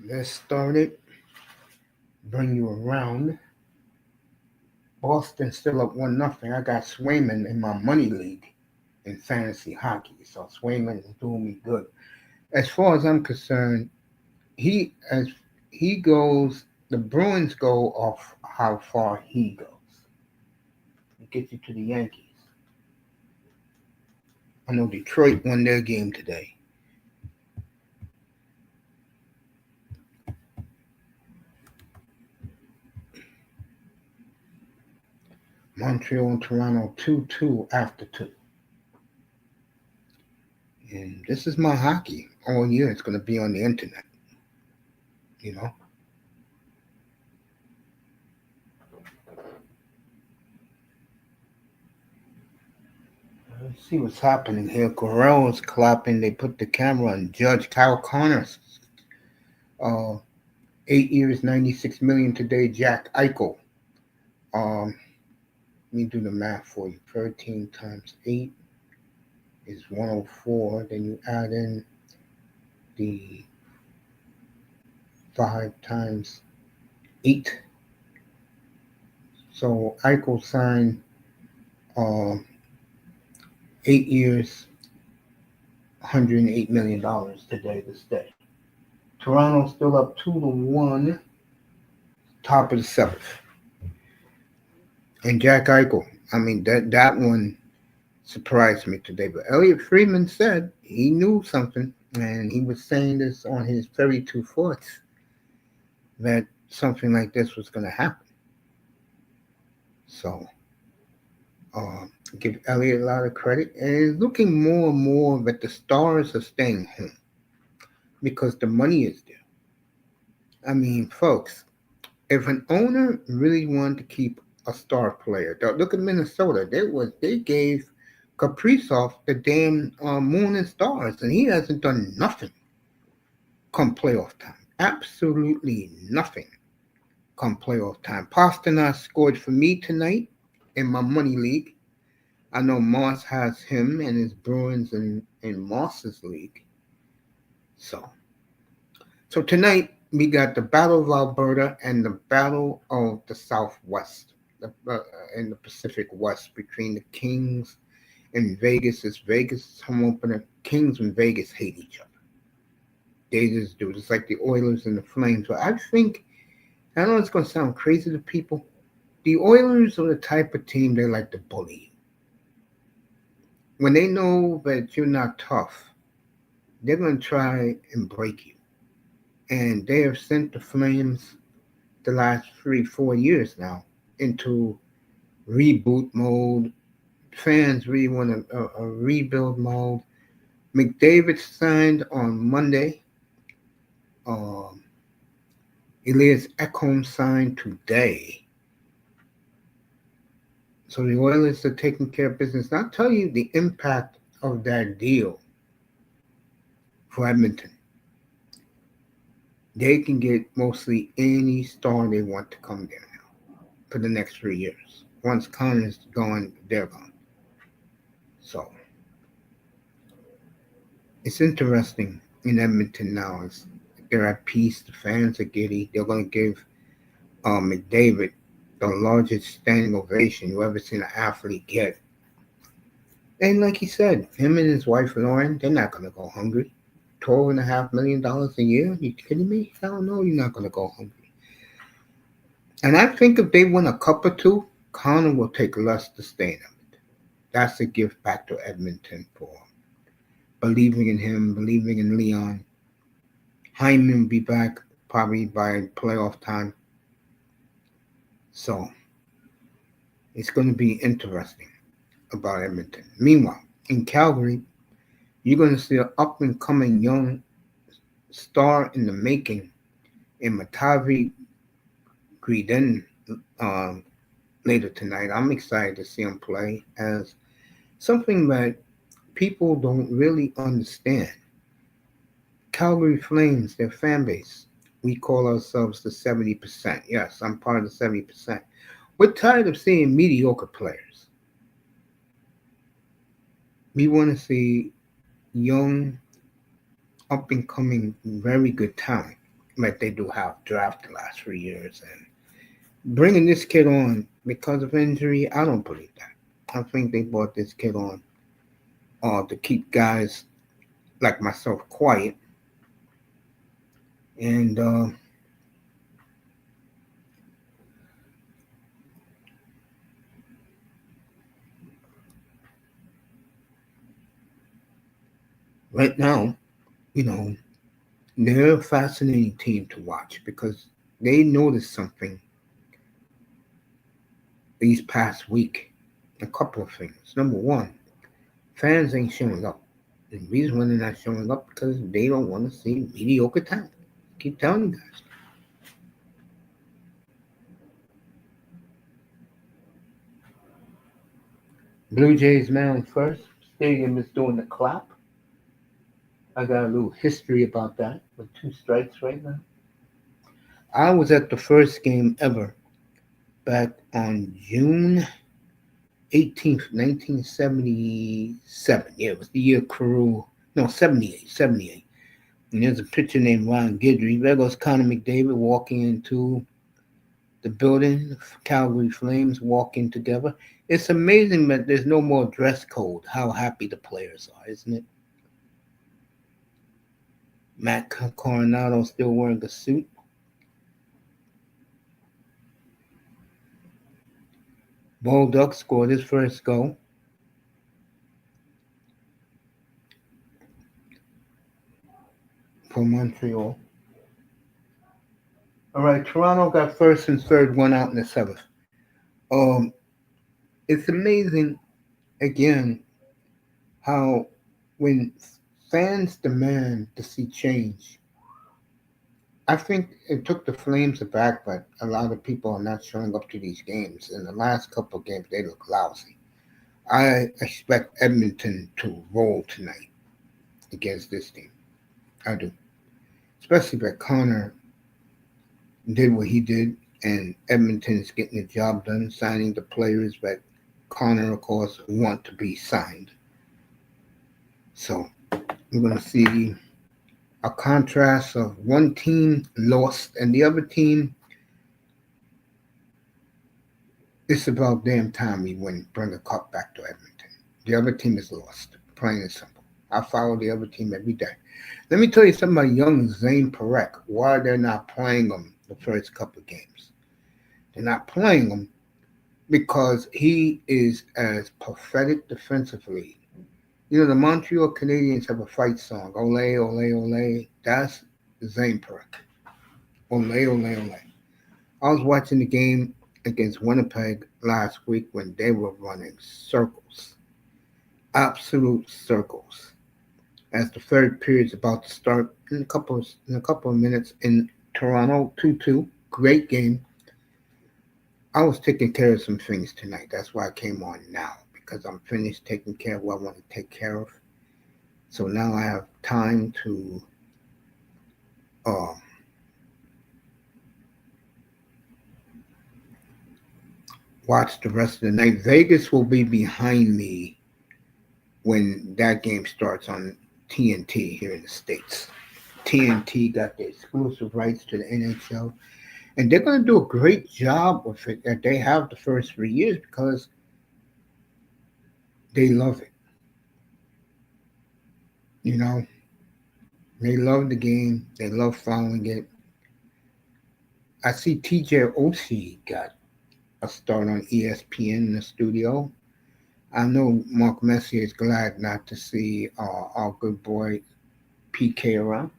Let's start it. Bring you around. Boston still up 1-0. I got Swayman in my money league in fantasy hockey, so Swayman is doing me good. As far as I'm concerned, as he goes, the Bruins go off how far he goes. It gets you to the Yankees. I know Detroit won their game today. Montreal and Toronto 2-2 after 2. And this is my hockey all year. It's going to be on the internet, you know. Let's see what's happening here. Correll's clapping. They put the camera on Judge Kyle Connors. 8 years, 96 million today. Jack Eichel. Let me do the math for you. 13 times 8 is 104. Then you add in the 5 times 8. So Eichel signed 8 years, $108 million today, this day. Toronto still up 2-1, top of the 7th. And Jack Eichel, I mean, that one surprised me today. But Elliot Friedman said he knew something, and he was saying this on his 32 Thoughts, that something like this was going to happen. So, give Elliot a lot of credit. And it's looking more and more that the stars are staying home because the money is there. I mean, folks, if an owner really wanted to keep a star player, look at Minnesota. They gave Kaprizov the damn moon and stars, and he hasn't done nothing come playoff time. Absolutely nothing come playoff time. Pasternak scored for me tonight in my money league. I know Moss has him and his Bruins in Moss's league. So tonight we got the Battle of Alberta and the Battle of the Southwest, in the Pacific West, between the Kings and Vegas. It's Vegas home opener. Kings and Vegas hate each other. They just do. It's like the Oilers and the Flames. But I know it's going to sound crazy to people. The Oilers are the type of team they like to bully you. When they know that you're not tough, they're going to try and break you. And they have sent the Flames the last 3-4 years now into reboot mode. Fans really want a rebuild mode. McDavid signed on Monday. Elias Ekholm signed today. So the Oilers are taking care of business. And I'll tell you the impact of that deal for Edmonton. They can get mostly any star they want to come there now for the next 3 years. Once Connor's gone, they're gone. So it's interesting in Edmonton now. They're at peace. The fans are giddy. They're going to give McDavid the largest standing ovation you ever seen an athlete get. And like he said, him and his wife Lauren, they're not going to go hungry. $12.5 million a year? You kidding me? Hell no, you're not going to go hungry. And I think if they win a cup or two, Connor will take less to stay in Edmonton. That's a gift back to Edmonton for believing in him, believing in Leon. Hyman will be back probably by playoff time. So it's going to be interesting about Edmonton. Meanwhile, in Calgary, you're going to see an up-and-coming young star in the making in Matevi Gridin later tonight. I'm excited to see him play as something that people don't really understand. Calgary Flames, their fan base, we call ourselves the 70%. Yes, I'm part of the 70%. We're tired of seeing mediocre players. We want to see young, up-and-coming, very good talent. but they do have draft the last 3 years. And bringing this kid on because of injury, I don't believe that. I think they brought this kid on to keep guys like myself quiet. And right now, you know, they're a fascinating team to watch because they noticed something these past week. A couple of things. Number one, fans ain't showing up. And the reason why they're not showing up because they don't want to see mediocre talent. Keep telling you guys. Blue Jays man first. Stadium is doing the clap. I got a little history about that with two strikes right now. I was at the first game ever back on June 18th, 1977. Yeah, it was the year Carew. No, 78. 78. And there's a picture named Ron Guidry. There goes Connor McDavid walking into the building. Calgary Flames walking together. It's amazing that there's no more dress code. How happy the players are, isn't it? Matt Coronado still wearing a suit. Bolduc scored his first goal for Montreal. All right, Toronto got first and third, one out in the seventh. Um, it's amazing again how when fans demand to see change, I think it took the Flames aback, but a lot of people are not showing up to these games. In the last couple of games, they look lousy. I expect Edmonton to roll tonight against this team. I do, especially that Connor did what he did, and Edmonton is getting the job done, signing the players that Connor, of course, want to be signed. So we're going to see a contrast of one team lost and the other team. It's about damn time we win, bring a cup back to Edmonton. The other team is lost, plain and simple. I follow the other team every day. Let me tell you something about young Zane Parekh, why they're not playing him the first couple of games. They're not playing him because he is as pathetic defensively. You know, the Montreal Canadiens have a fight song, Ole, Ole, Ole. That's Zane Parekh. Ole, Ole, Ole. I was watching the game against Winnipeg last week when they were running circles, absolute circles. As the third period is about to start in a couple of minutes in Toronto, 2-2, great game. I was taking care of some things tonight. That's why I came on now because I'm finished taking care of what I want to take care of. So now I have time to uh, watch the rest of the night. Vegas will be behind me when that game starts on TNT here in the States. TNT got the exclusive rights to the N.H.L. And they're going to do a great job with it that they have the first 3 years because they love it. You know, they love the game. They love following it. I see TJ Oshie got a start on ESPN in the studio. I know Mark Messier is glad not to see our good boy PK around.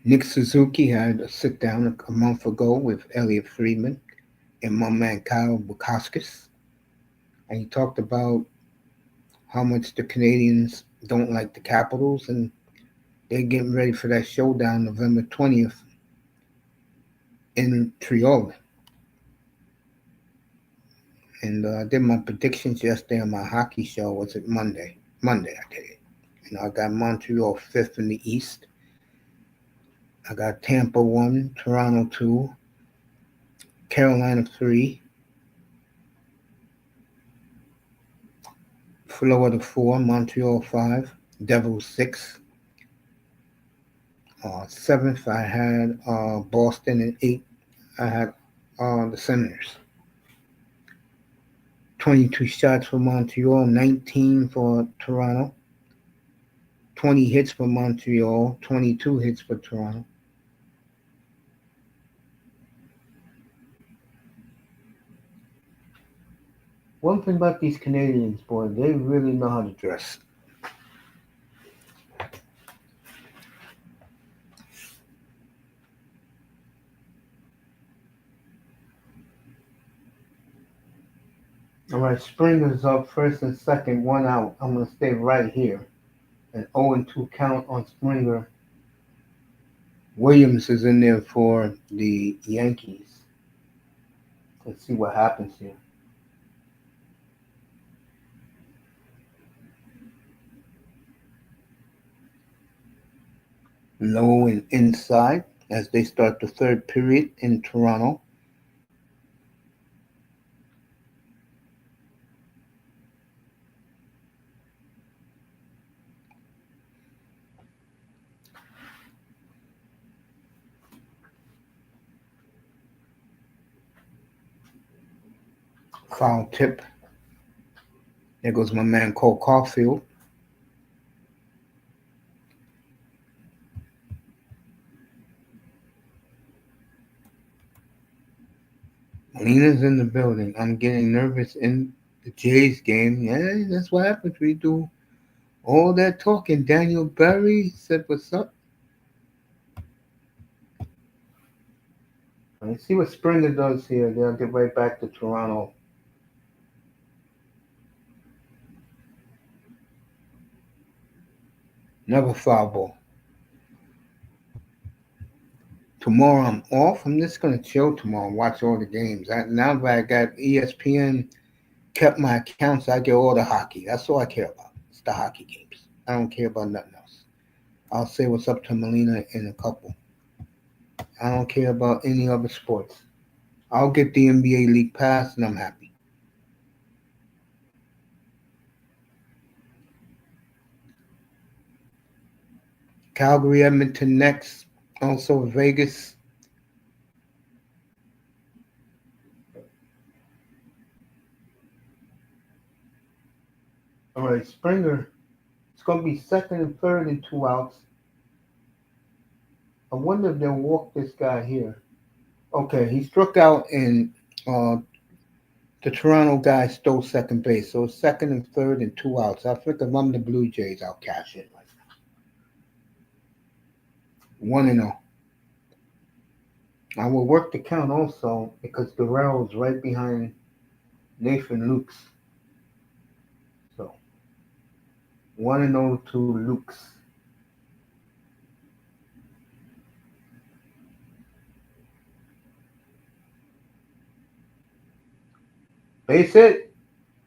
Nick Suzuki had a sit down a month ago with Elliot Friedman and my man Kyle Bukowskis. And he talked about how much the Canadians don't like the Capitals and they're getting ready for that showdown November 20th in Triol. And I did my predictions yesterday on my hockey show. Was it Monday? Monday I did it. I got Montreal fifth in the East. I got Tampa 1, Toronto 2, Carolina 3, Florida 4, Montreal 5, Devils 6, Seventh, I had Boston, and eighth, I had the Senators. 22 shots for Montreal, 19 for Toronto, 20 hits for Montreal, 22 hits for Toronto. One thing about these Canadians, boy, they really know how to dress. All right, Springer's up first and second, one out. I'm going to stay right here. An 0-2 count on Springer. Williams is in there for the Yankees. Let's see what happens here. Low and inside as they start the third period in Toronto. Foul tip. There goes my man Cole Caufield. Lena's in the building. I'm getting nervous in the Jays game. Yeah, that's what happens. We do all that talking. Daniel Berry said, "What's up?" Let's see what Springer does here. Then I'll get right back to Toronto. Never foul ball. Tomorrow I'm off. I'm just gonna chill tomorrow and watch all the games. Now that I got ESPN kept my accounts, I get all the hockey. That's all I care about. It's the hockey games. I don't care about nothing else. I'll say what's up to Melina in a couple. I don't care about any other sports. I'll get the NBA League Pass and I'm happy. Calgary, Edmonton next. Also Vegas. All right, Springer. It's going to be second and third and two outs. I wonder if they'll walk this guy here. Okay, he struck out and the Toronto guy stole second base. So it's second and third and two outs. I think if I'm the Blue Jays, I'll cash it right now. 1-0. I will work the count also because Guerrero's right behind Nathan Lukes. So 1-0 to Lukes. Base it.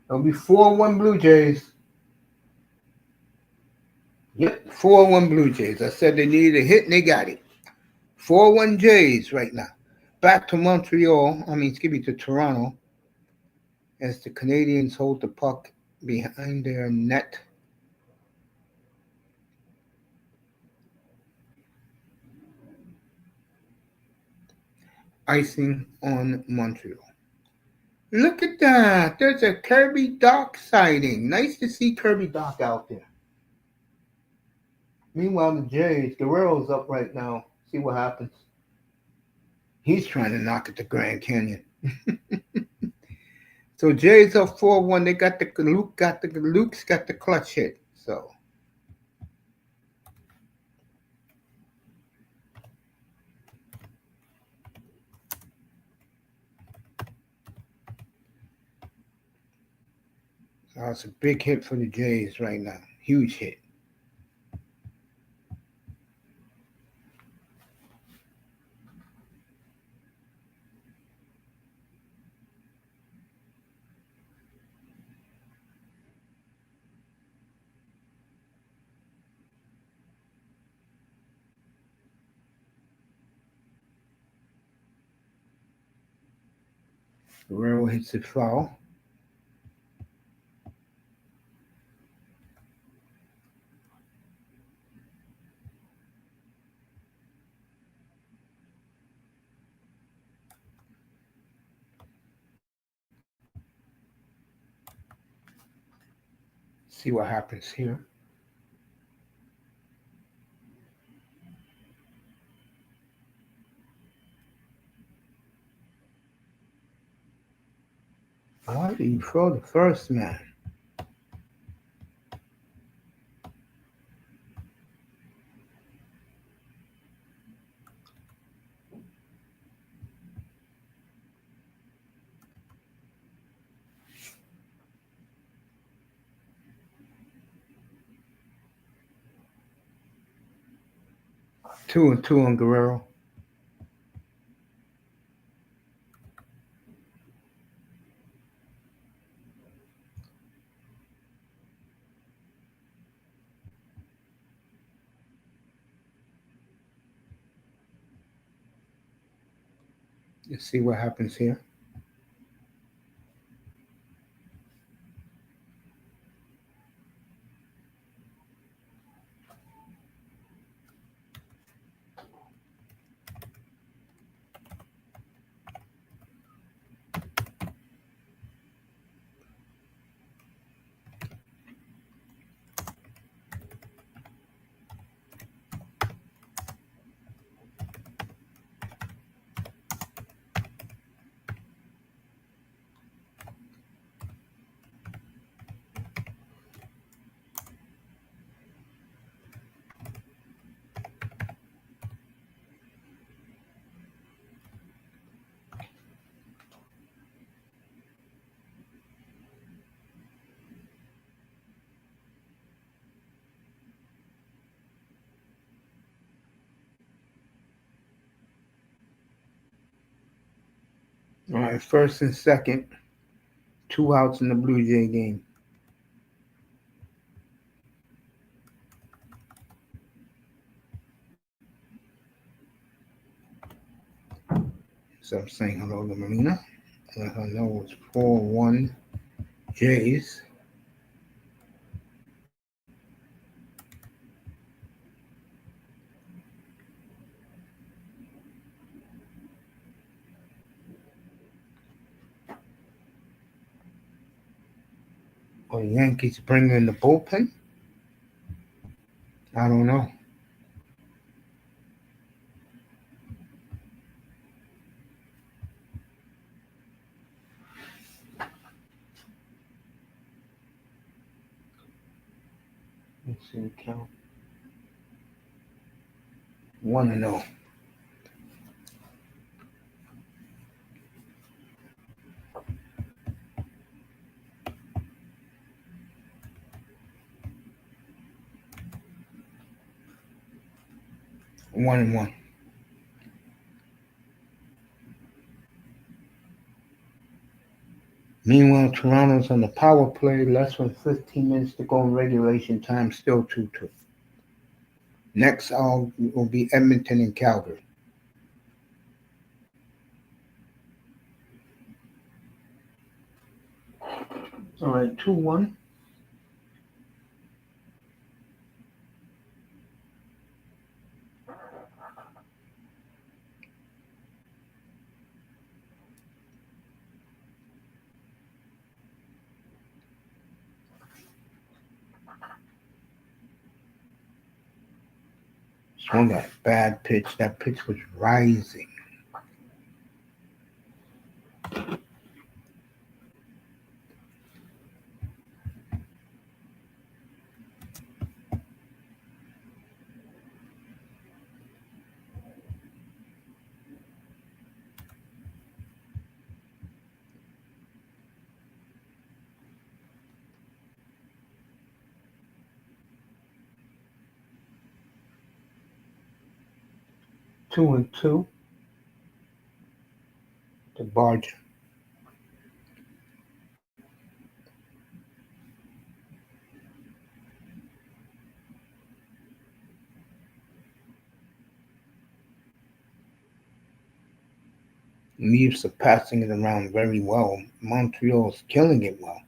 It'll be 4-1 Blue Jays. Yep, 4-1 Blue Jays. I said they needed a hit and they got it. 4-1 Jays right now. Back to Montreal. Excuse me, to Toronto. As the Canadians hold the puck behind their net. Icing on Montreal. Look at that. There's a Kirby Doc sighting. Nice to see Kirby Doc out there. Meanwhile, the Jays, Guerrero's up right now. See what happens. He's trying to knock at the Grand Canyon. So Jays up 4-1. They got Luke's got the clutch hit. So it's a big hit for the Jays right now. Huge hit. Guerrero hits it foul. See what happens here. Why do you throw the first man? Two and two on Guerrero. Let's see what happens here. All right, first and second, 2 outs in the Blue Jay game. So I'm saying hello to Marina. Let her know it's 4-1 Jays. Or the Yankees bring in the bullpen? I don't know. Let's see the count. 1-0. One and one. Meanwhile, Toronto's on the power play. Less than 15 minutes to go in regulation time. Still 2-2. Next will be Edmonton and Calgary. All right, 2-1. Swung that bad pitch. That pitch was rising. Two and two. The Barger. Leaves are passing it around very well. Montreal's killing it well.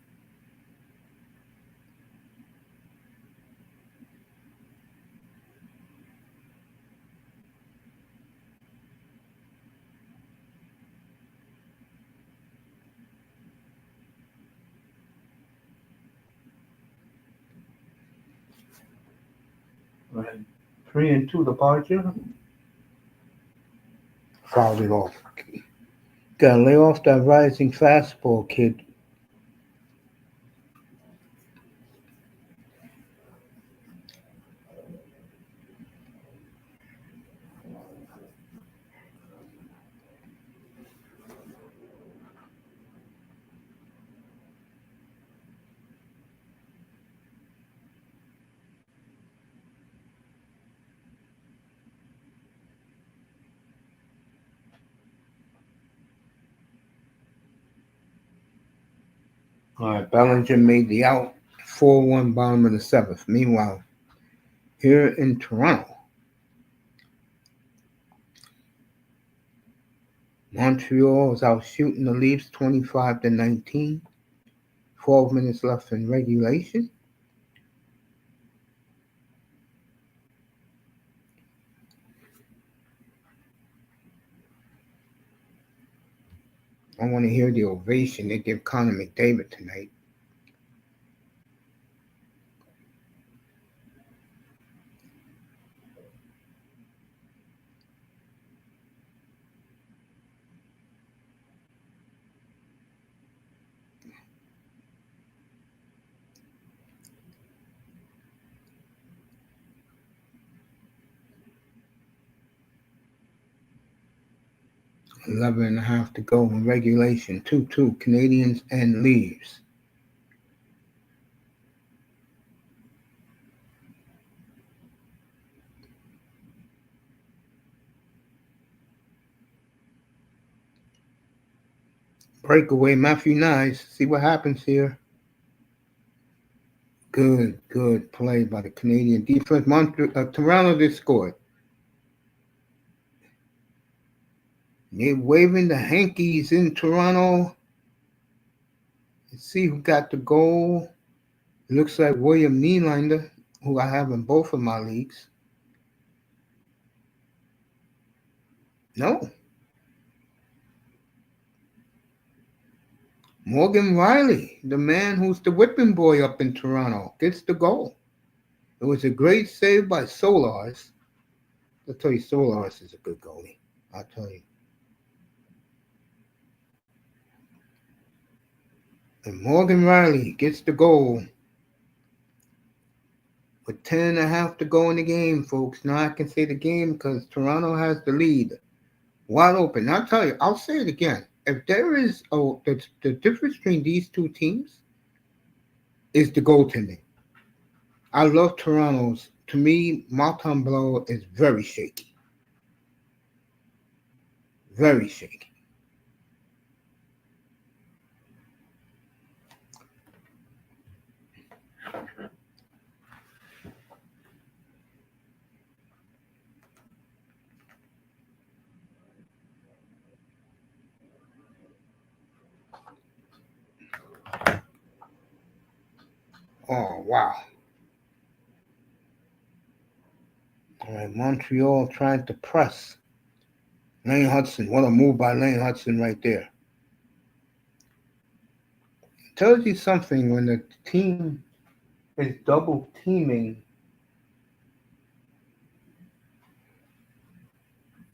Right. 3-2 departure. Fouled it off. Gotta lay off that rising fastball, kid. All right, Bellinger made the out. 4-1 bottom of the seventh. Meanwhile, here in Toronto, Montreal is out shooting the Leafs 25-19. 12 minutes left in regulation. I want to hear the ovation they give Connor McDavid tonight. Eleven and a half to go in regulation. 2-2 Canadians and Leafs. Breakaway Matthew Knies. See what happens here. Good play by the Canadian defense. Toronto just scored. They're waving the hankies in Toronto. Let's see who got the goal. It looks like William Nylander, who I have in both of my leagues. No. Morgan Riley, the man who's the whipping boy up in Toronto, gets the goal. It was a great save by Solars. I'll tell you, Solars is a good goalie. I'll tell you. And Morgan Riley gets the goal with 10 and a half to go in the game, folks. Now I can say the game because Toronto has the lead. Wide open. I'll tell you, I'll say it again. If there is the difference between these two teams is the goaltending. I love Toronto's. To me, Martin Blow is very shaky. Very shaky. Oh, wow. All right, Montreal trying to press. Lane Hudson. What a move by Lane Hudson right there. It tells you something when the team is double teaming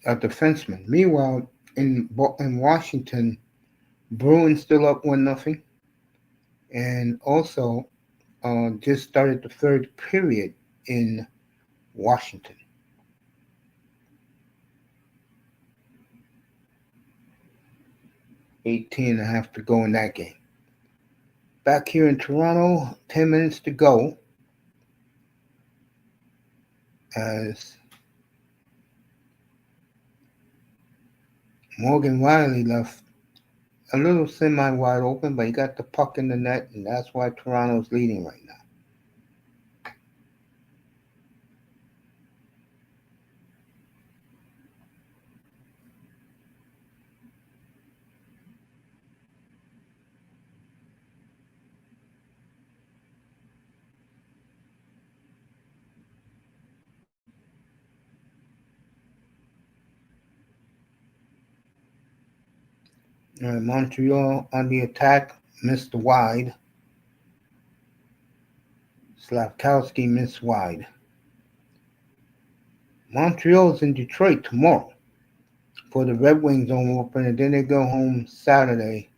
a defenseman. Meanwhile, in Washington, Bruins still up 1-0. And also just started the third period in Washington. 18 and a half to go in that game. Back here in Toronto, 10 minutes to go as Morgan Riley left a little semi-wide open, but he got the puck in the net, and that's why Toronto's leading right now. Montreal on the attack, missed wide. Slavkowski missed wide. Montreal's in Detroit tomorrow for the Red Wings home opener. And then they go home Saturday.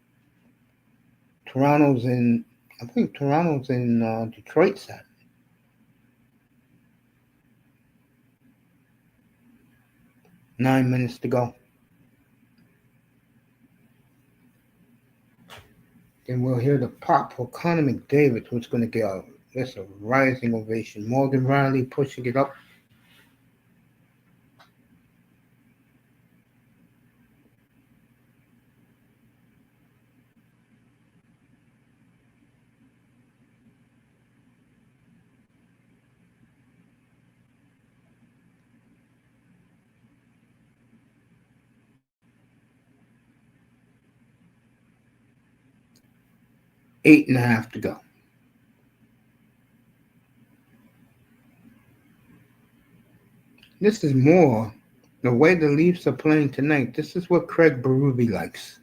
I think Toronto's in Detroit Saturday. 9 minutes to go. Then we'll hear the pop for Connor McDavid, who's going to get a rising ovation. Morgan Riley pushing it up. Eight and a half to go. This is more the way the Leafs are playing tonight. This is what Craig Berube likes.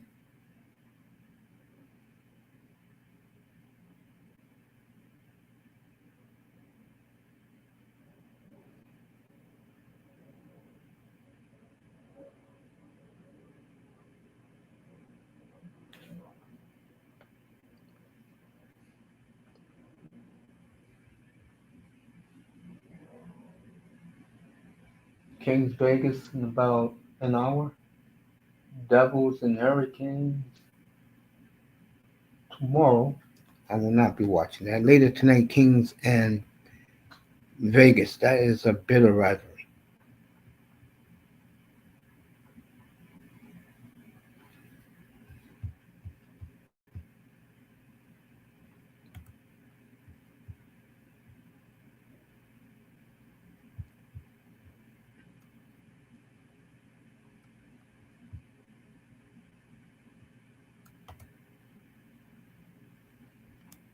Kings Vegas in about an hour. Devils and Hurricanes tomorrow. I will not be watching that. Later tonight, Kings and Vegas. That is a bitter rivalry.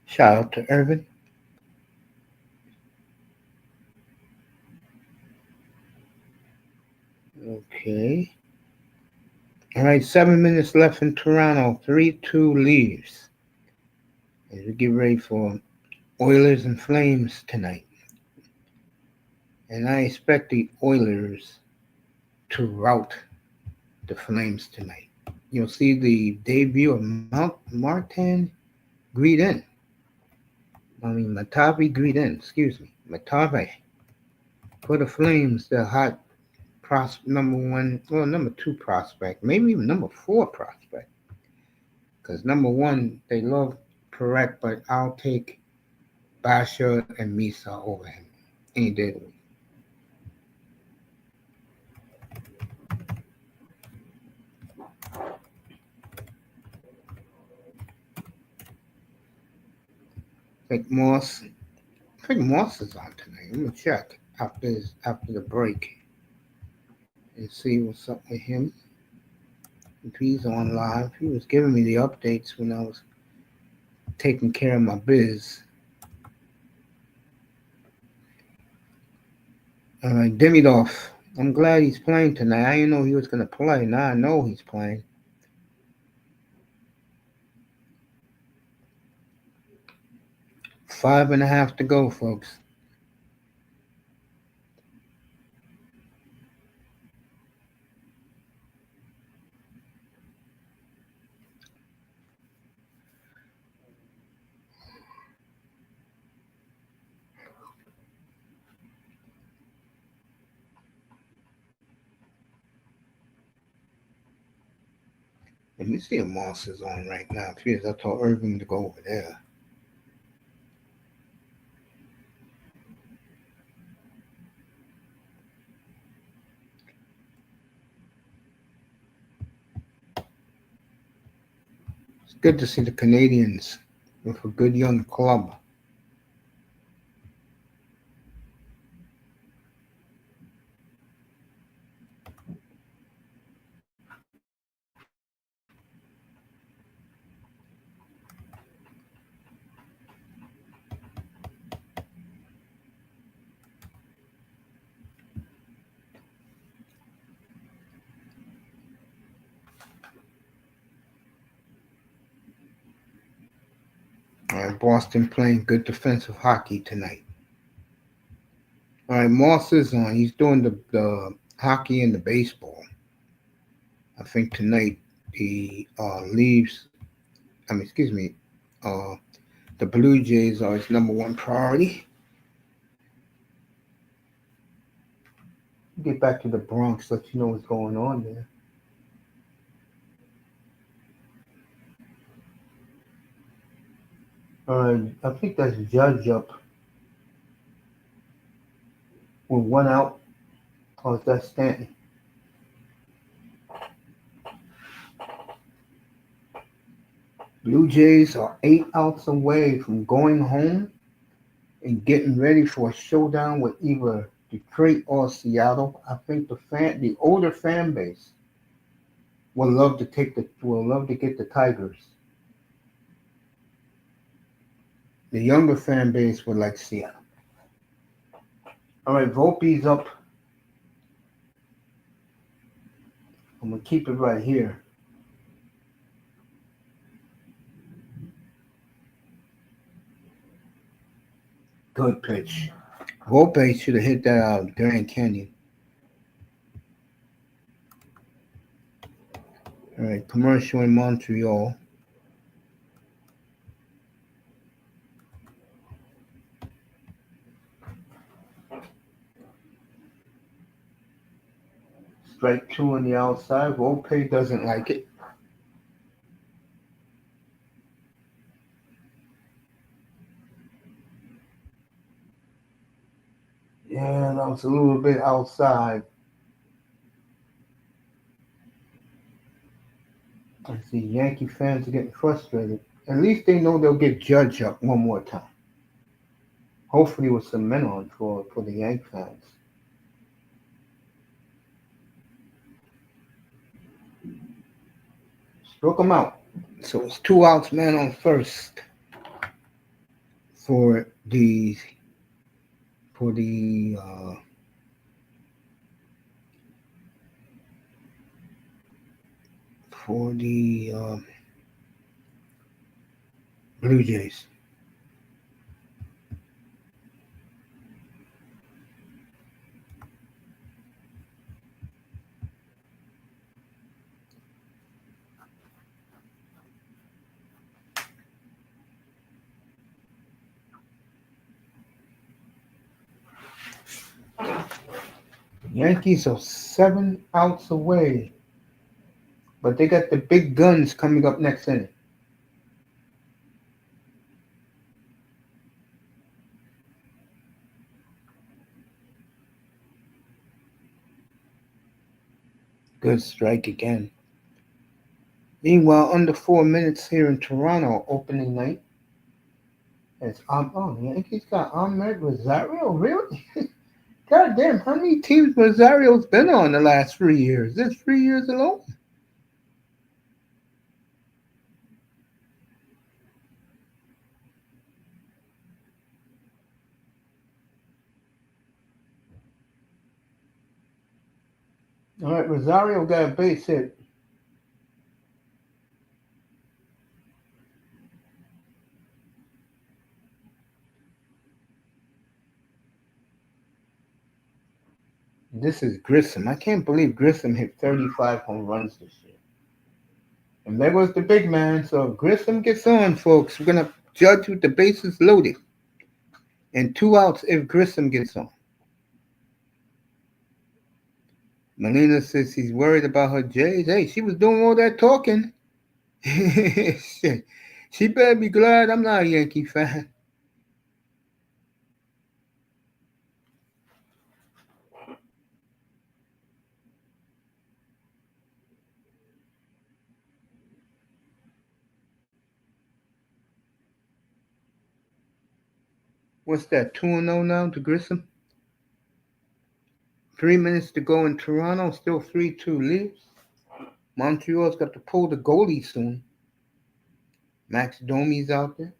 Shout out to Irvin. Okay. All right, 7 minutes left in Toronto. 3-2 Leaves. As we get ready for Oilers and Flames tonight. And I expect the Oilers to rout the Flames tonight. You'll see the debut of Martin Gridin. Matevi Gridin, excuse me. Matevi. For the Flames, the hot number two prospect, maybe even number four prospect. Because number one, they love Perret, but I'll take Basher and Misa over him any day of the week. I think Moss is on tonight. I'm gonna check after the break and see what's up with him. If he's on live, he was giving me the updates when I was taking care of my biz. All right, Demidov. I'm glad he's playing tonight. I didn't know he was gonna play. Now I know he's playing. 5.5 to go, folks. Let me see if Moss is on right now. If he is, I told Irving to go over there. It's good to see the Canadians with a good young club. All right, Boston playing good defensive hockey tonight. All right, right, Moss is on. He's doing the hockey and the baseball. I think tonight he leaves. I mean, excuse me. Uh, the Blue Jays are his number one priority. Get back to the Bronx, let you know what's going on there. I think that's Judge up with one out. Or is that Stanton? Blue Jays are 8 outs away from going home and getting ready for a showdown with either Detroit or Seattle. I think the older fan base will love to get the Tigers. The younger fan base would like Seattle. All right, Volpe's up. I'm gonna keep it right here. Good pitch. Volpe should have hit that out of Grand Canyon. All right, commercial in Montreal. Strike two on the outside. Volpe doesn't like it. Yeah, that was a little bit outside. I see Yankee fans are getting frustrated. At least they know they'll get Judge up one more time. Hopefully with some men on for the Yankee fans. Struck him out. So it's 2 outs, man on first for the for the for the Blue Jays. Yankees are 7 outs away, but they got the big guns coming up next inning. Good strike again. Meanwhile, under 4 minutes here in Toronto, opening night. It's the Yankees got Ahmed Rosario. Really? God damn! How many teams Rosario's been on the last 3 years? This 3 years alone. All right, Rosario got a base hit. This is Grissom. I can't believe Grissom hit 35 home runs this year. And there was the big man. So Grissom gets on, folks. We're going to judge with the bases loaded. And 2 outs if Grissom gets on. Melina says she's worried about her Jays. Hey, she was doing all that talking. Shit. She better be glad I'm not a Yankee fan. What's that, 2-0 now to Grissom? 3 minutes to go in Toronto, still 3-2 leads. Montreal's got to pull the goalie soon. Max Domi's out there.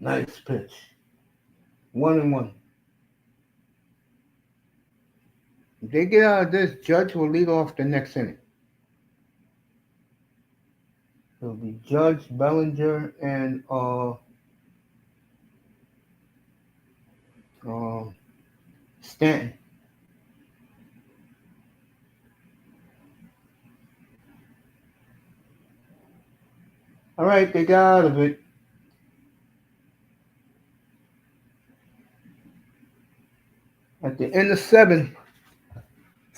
Nice pitch. 1-1. If they get out of this, Judge will lead off the next inning. It'll be Judge, Bellinger, and Uh, Stanton. All right, they got out of it. At the end of 7,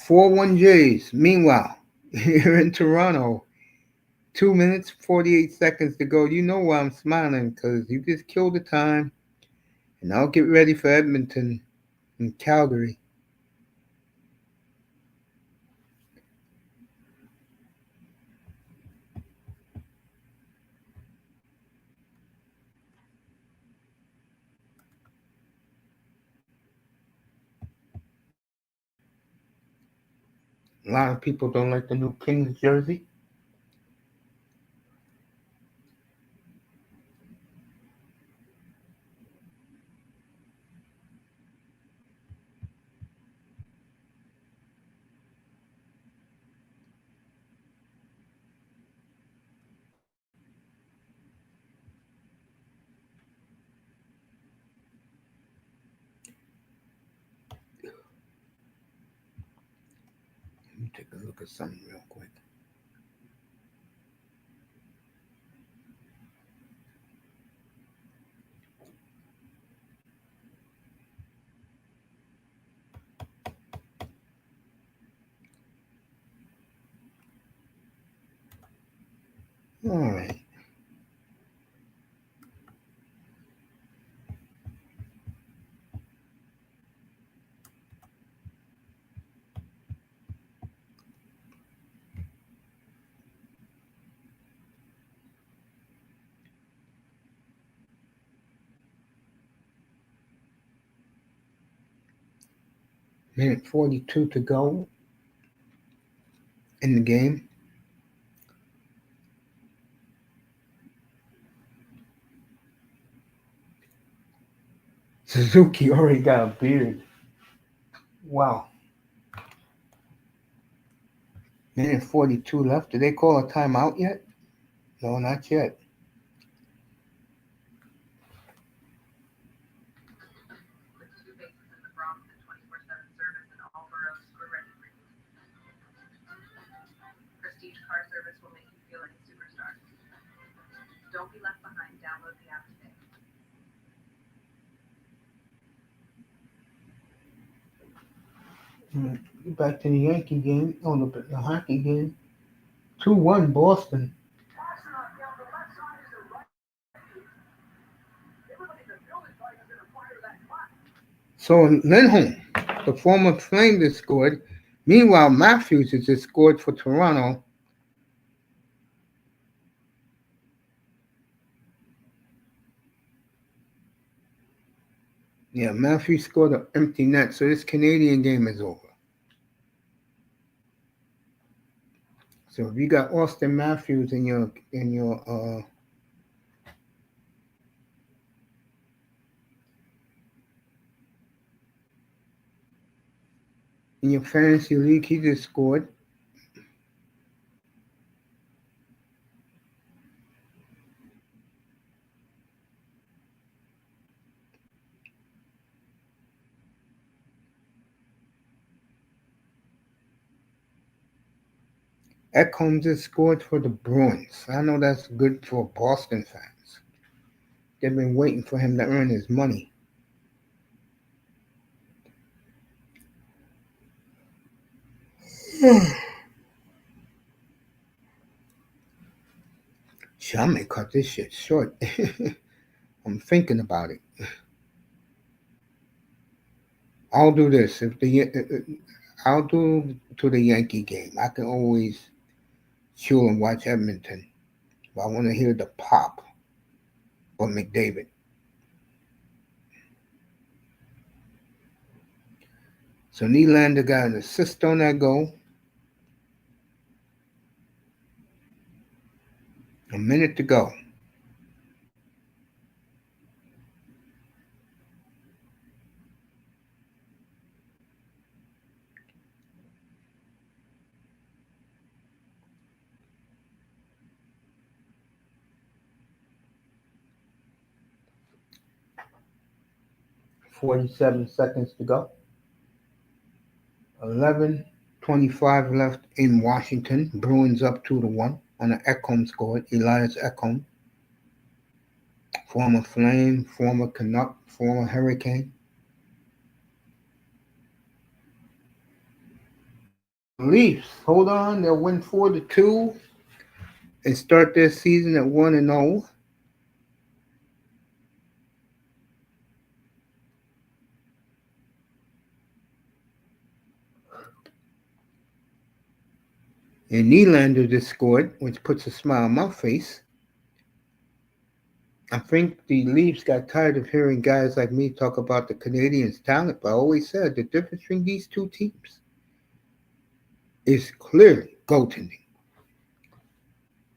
4-1 Jays. Meanwhile, here in Toronto, 2 minutes, 48 seconds to go. You know why I'm smiling, because you just killed the time, and I'll get ready for Edmonton and Calgary. A lot of people don't like the new Kings jersey. Let me take a look at something real quick. All right. Minute 42 to go in the game. Suzuki already got a beard. Wow. Minute 42 left. Did they call a timeout yet? No, not yet. Back to the Yankee game. Oh, the hockey game. 2-1 Boston. So Lindholm, the former Flame, just scored. Meanwhile, Matthews has just scored for Toronto. Yeah, Matthews scored an empty net, so this Canadian game is over. So if you got Austin Matthews in your fantasy league, he just scored. Ekholm just scored for the Bruins. I know that's good for Boston fans. They've been waiting for him to earn his money. Shit, I may cut this shit short. I'm thinking about it. I'll do this. I'll do to the Yankee game. I can always chill and watch Edmonton. But I want to hear the pop of McDavid. So Nylander got an assist on that goal. A minute to go. 47 seconds to go. 11:25 left in Washington. Bruins up 2-1 on an Ekholm score. Elias Ekholm, former Flame, former Canuck, former Hurricane. Leafs, hold on, they'll win 4-2 and start their season at 1-0. And Nylander just scored, which puts a smile on my face. I think the Leafs got tired of hearing guys like me talk about the Canadiens' talent, but I always said the difference between these two teams is clearly goaltending.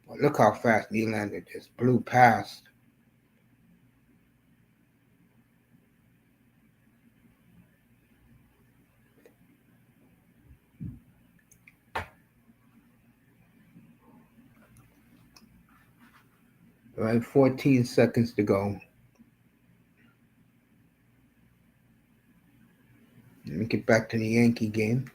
But look how fast Nylander just blew past. All right, 14 seconds to go. Let me get back to the Yankee game.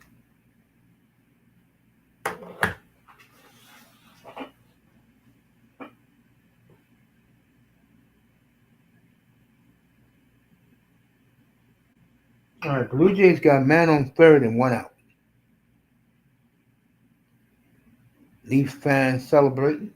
All right, Blue Jays got a man on third and one out. Leaf fans celebrating.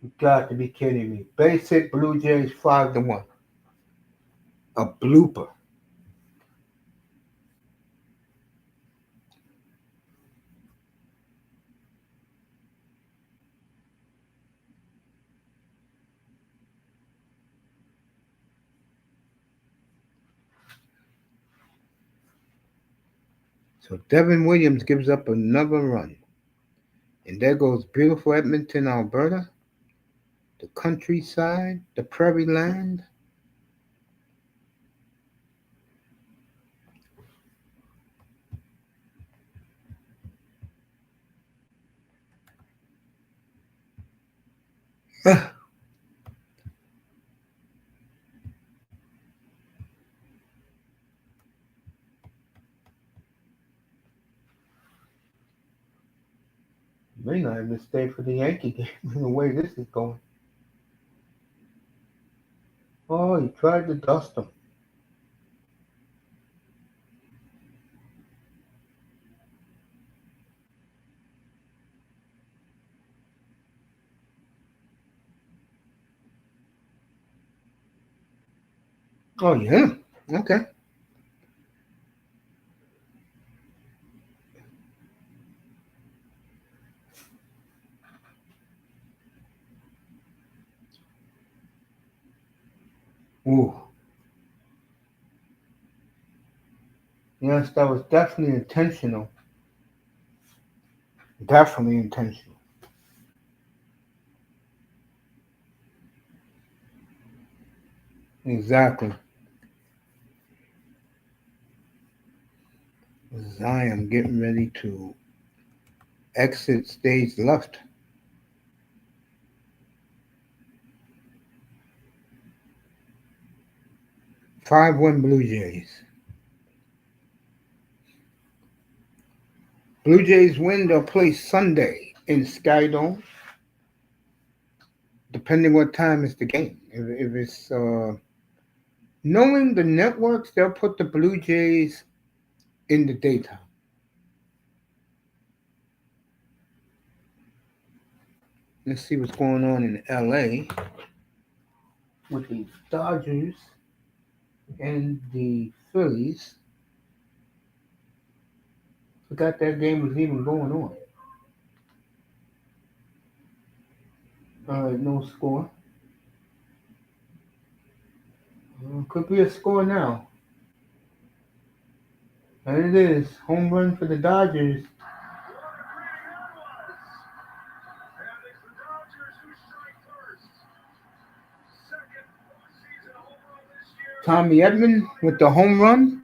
You got to be kidding me. Base hit Blue Jays 5-1. A blooper. So Devin Williams gives up another run. And there goes beautiful Edmonton, Alberta. The countryside, the prairie land. May not even stay for the Yankee game the way this is going. Oh, he tried to dust him. Oh, yeah. Okay. Ooh. Yes, that was definitely intentional. Definitely intentional. Exactly. Zion getting ready to exit stage left. 5-1 Blue Jays. Blue Jays win, they'll play Sunday in Skydome. Depending what time is the game. If it's knowing the networks, they'll put the Blue Jays in the daytime. Let's see what's going on in LA with the Dodgers and the Phillies. Forgot that game was even going on. All right, no score. Could be a score now. And it is. Home run for the Dodgers. Tommy Edman with the home run.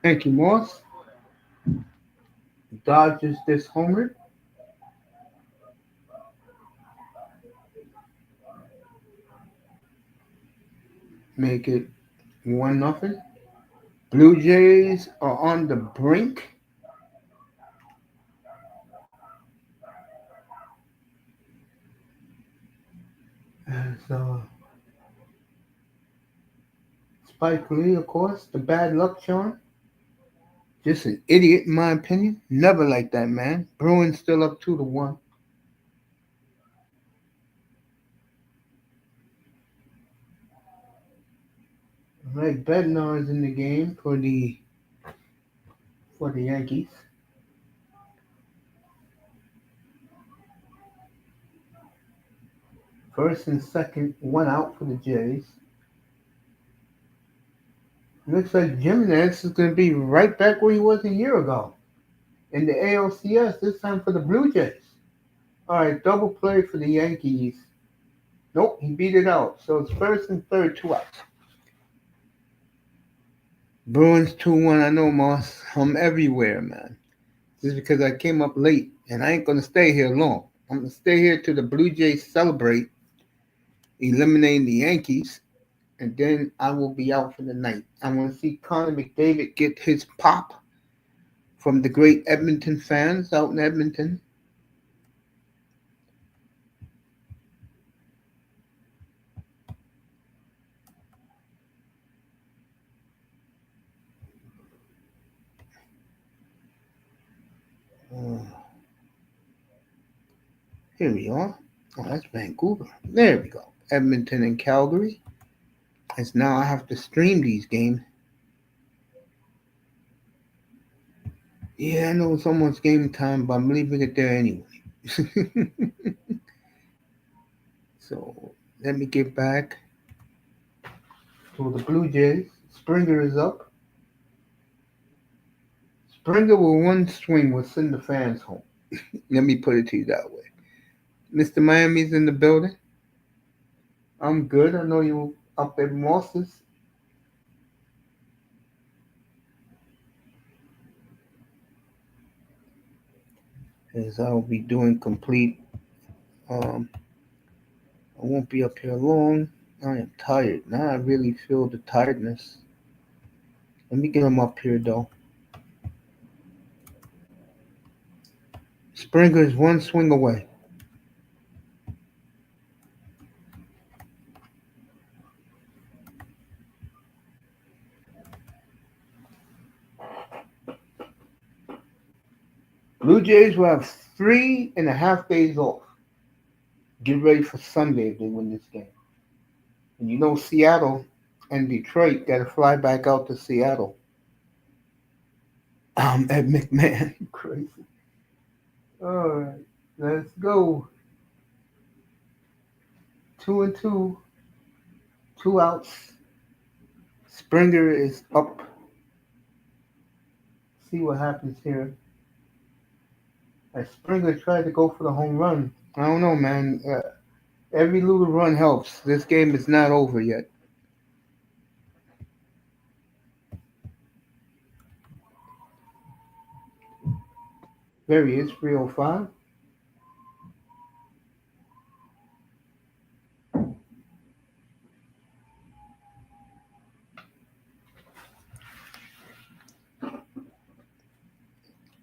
Thank you, Moss. Dodgers this homer. Make it 1-0. Blue Jays are on the brink. As Spike Lee, of course, the bad luck charm. Just an idiot, in my opinion. Never like that man. Bruins still up 2-1. Right, Bednar is in the game for the Yankees. First and second, one out for the Jays. Looks like Jimenez is going to be right back where he was a year ago in the ALCS. This time for the Blue Jays. All right, double play for the Yankees. Nope, he beat it out. So it's first and third, two outs. Bruins 2-1. I know, Moss. I'm everywhere, man. Just because I came up late, and I ain't gonna stay here long. I'm gonna stay here till the Blue Jays celebrate eliminating the Yankees, and then I will be out for the night. I want to see Connor McDavid get his pop from the great Edmonton fans out in Edmonton. Uh, Here we are. Oh, that's Vancouver. There we go. Edmonton and Calgary. As now I have to stream these games. Yeah, I know it's almost game time, but I'm leaving it there anyway. So let me get back to the Blue Jays. Springer is up. Springer with one swing will send the fans home. Let me put it to you that way. Mr. Miami's in the building. I'm good. I know you up at Moss's. As I'll be doing complete. I won't be up here long. I am tired. Now I really feel the tiredness. Let me get him up here though. Springer is one swing away. Blue Jays will have 3.5 days off. Get ready for Sunday if they win this game. And you know Seattle and Detroit got to fly back out to Seattle. Ed McMahon, crazy. All right, let's go. 2-2, two outs. Springer is up. See what happens here. As Springer tried to go for the home run. I don't know, man. Every little run helps. This game is not over yet. There he is, 305.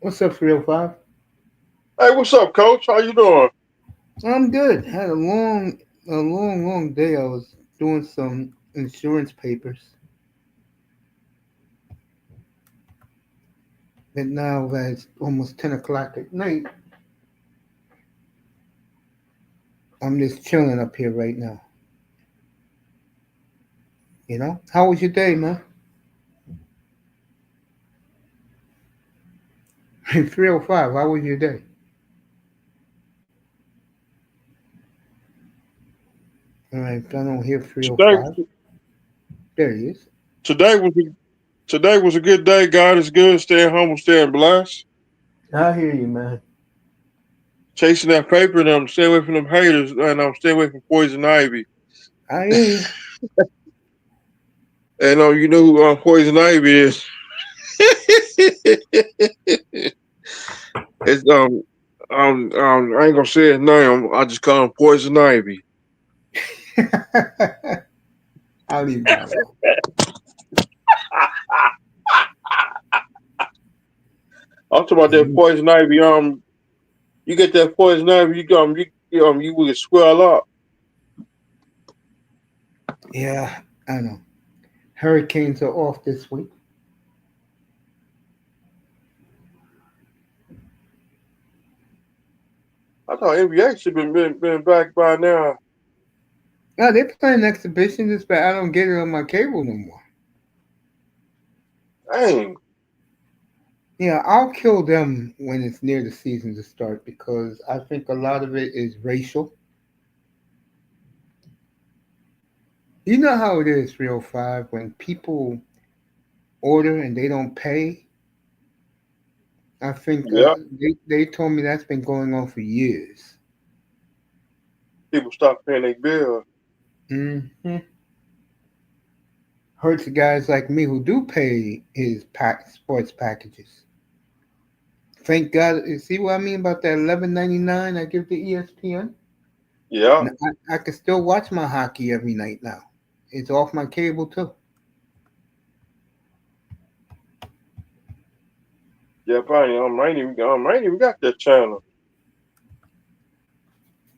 What's up, 305? Hey, what's up, Coach? How you doing? I'm good. Had a long day. I was doing some insurance papers. And now that it's almost 10 o'clock at night, I'm just chilling up here right now. You know? How was your day, man? 305, how was your day? Alright, I don't hear Today, 305. There he is. today was a, today was a good day. God is good. Staying humble, staying blessed. I hear you, man. Chasing that paper, and I'm staying away from them haters, and I'm staying away from poison ivy. I hear you. And you know who poison ivy is? It's I ain't gonna say his name. I just call him Poison Ivy. I'll leave that alone. I'm talking about that Poison Ivy. You get that Poison Ivy, you will swell up. Yeah, I know. Hurricanes are off this week. I thought NBA should been back by now. No, they're playing exhibitions, but I don't get it on my cable no more. Dang. Yeah, I'll kill them when it's near the season to start because I think a lot of it is racial. You know how it is, 305, when people order and they don't pay. I think Yeah, they told me that's been going on for years. people stop paying their bill. Hmm. Hurts guys like me who do pay his sports packages. Thank God. See what I mean about that 11.99 I give to ESPN? Yeah, And I can still watch my hockey every night now. It's off my cable too. yeah, probably. I ain't even got that channel.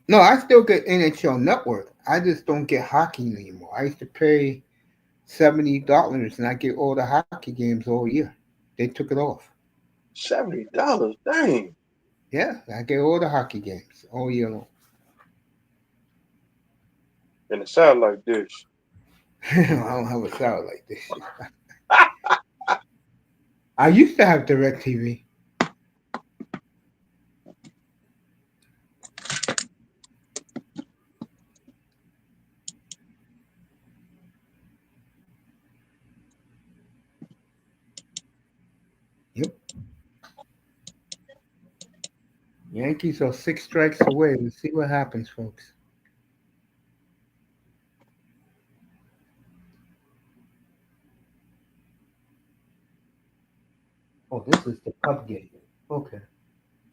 No, I still get N.H.L. Network. I just don't get hockey anymore. I used to pay $70 and I get all the hockey games all year. They took it off. $70, dang. Yeah, I get all the hockey games all year long. And it sound like this. I don't have a salad like this shit. I used to have DirecTV. Yep. Yankees are 6 strikes away. Let's see what happens, folks. Oh, this is the Cub game. Okay.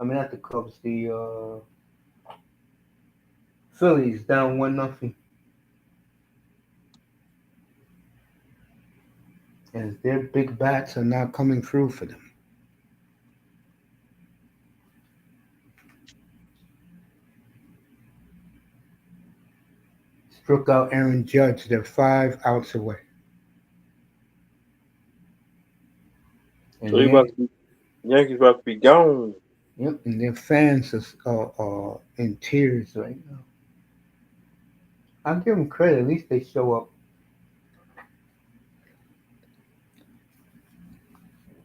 I mean, not the Cubs. The Phillies down 1-0, as their big bats are not coming through for them. Struck out Aaron Judge. They're 5 outs away. And So Yankees about to be gone. yep, and their fans are in tears right now. I'll give them credit. At least they show up.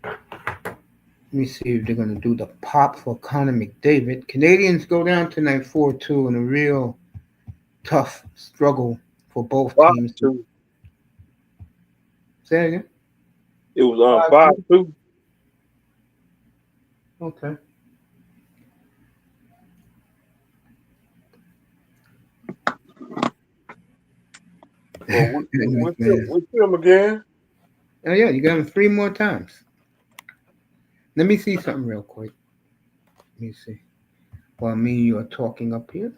Let me see if they're going to do the pop for Connor McDavid. Canadians go down tonight 4-2 in a real tough struggle for both Five teams. two. Say it again. It was 5-2. 5-2. Okay. Well, McMahon. we film again. Oh yeah, you got them 3 more times. Let me see something real quick. Let me see. While me and you are talking up here.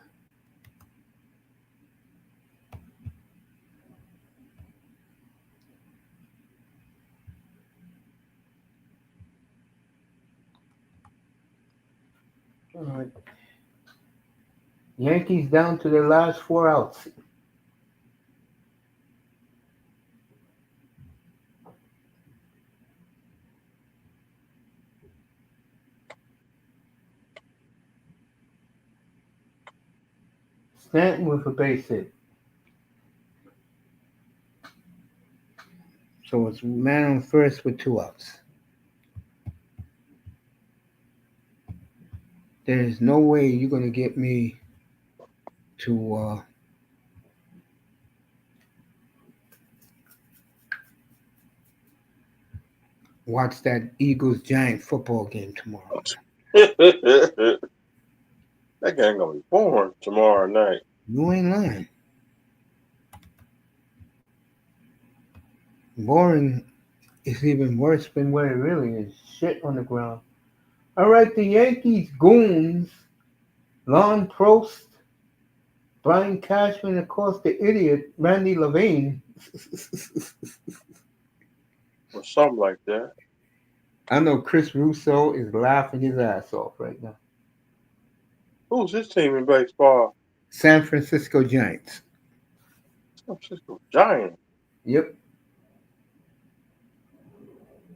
All right. Yankees down to their last 4 outs. Stanton with a base hit. So it's man on first with 2 outs. There's no way you're gonna get me to watch that Eagles Giant football game tomorrow. That game gonna be boring tomorrow night. You ain't lying. Boring is even worse than what it really is. Shit on the ground. All right, the Yankees goons, Lon Prost, Brian Cashman, of course, the idiot Randy Levine. Or something like that. I know Chris Russo is laughing his ass off right now. Who's his team in baseball? San Francisco Giants. San Francisco Giants. Yep,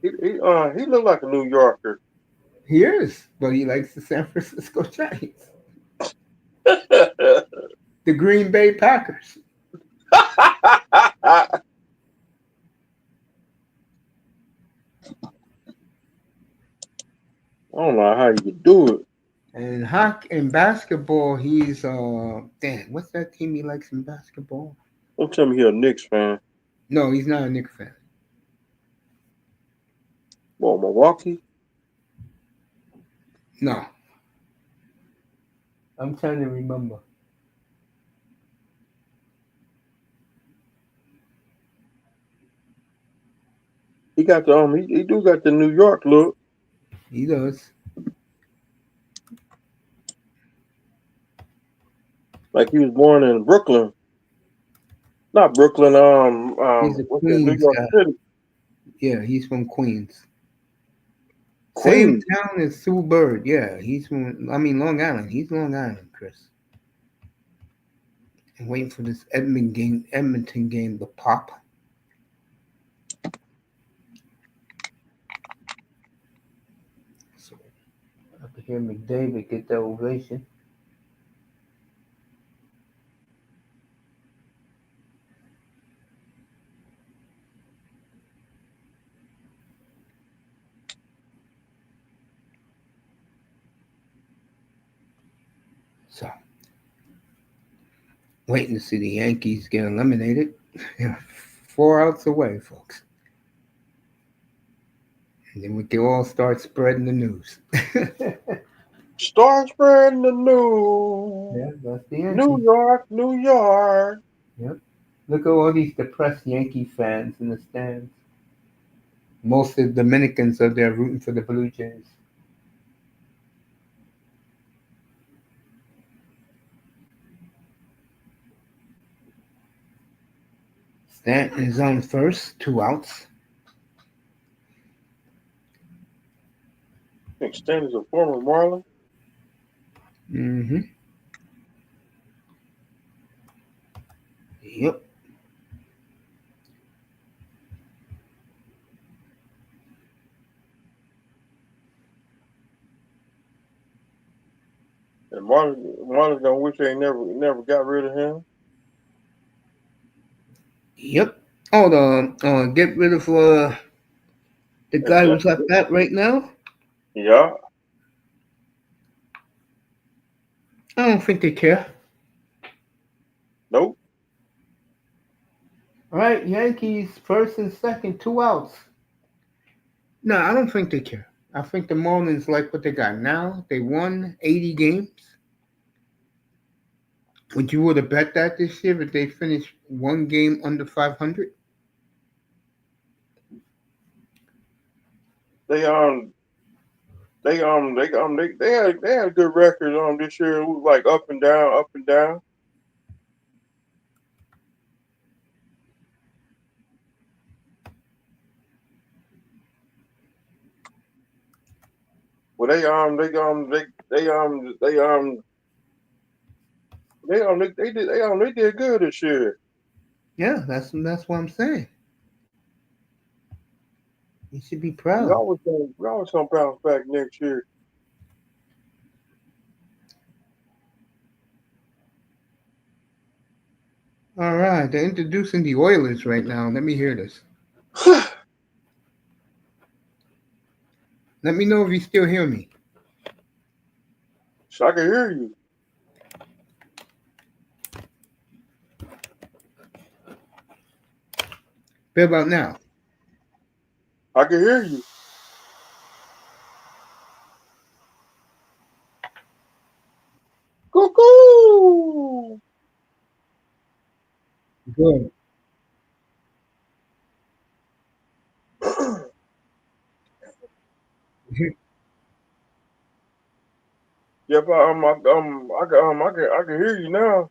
He looked like a New Yorker. he is, but he likes the San Francisco Giants. The Green Bay Packers. I don't know how you could do it. And hockey and basketball, he's damn, what's that team he likes in basketball? Don't tell me you're a Knicks fan. No, he's not a Knicks fan. Well, Milwaukee? No. I'm trying to remember. He got the he do got the New York look. He does. Like he was born in Brooklyn. Not Brooklyn, He's a what's that, New Queens York guy. City. Yeah, he's from Queens. Same Queens. town as Sue Bird. Yeah, he's from, Long Island. He's Long Island, Chris. I'm waiting for this Edmonton game to pop. So I could hear McDavid get that ovation. So waiting to see the Yankees get eliminated. 4 outs away, folks. And then we can all start spreading the news. Start spreading the news. Yeah, that's the Yankees. New York, New York. Yep. Look at all these depressed Yankee fans in the stands. Most of the Dominicans are there rooting for the Blue Jays. Stanton is on first, 2 outs. I think Stan is a former Marlin. Mm-hmm. Yep. And Marlin's gonna wish they never got rid of him. Yep. Oh, get rid of the guy who's like that right now. Yeah. I don't think they care. Nope. All right, Yankees first and second, 2 outs. No, I don't think they care. I think the Marlins like what they got now. They won 80 games. Would you would have bet that this year if they finished one game under 500? They they had a good record this year. It was like up and down, up and down. Well, they did good this year. Yeah, that's what I'm saying. You should be We proud. always gonna bounce back next year. Yeah, they're introducing the Oilers right now. Let me hear this. Let me know if you still hear me. So I can hear you. What about now? I can hear you. Cuckoo! Good. Yep, I can hear you now.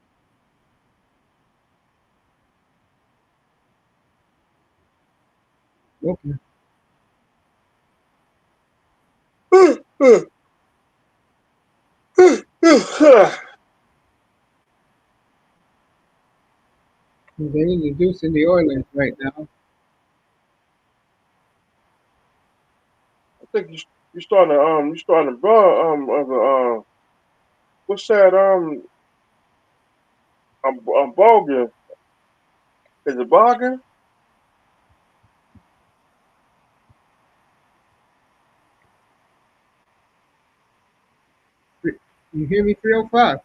Okay. They're introducing the Oilers right now. I think you starting to bro what's that I'm bogging. Is it bogging? You hear me? 305.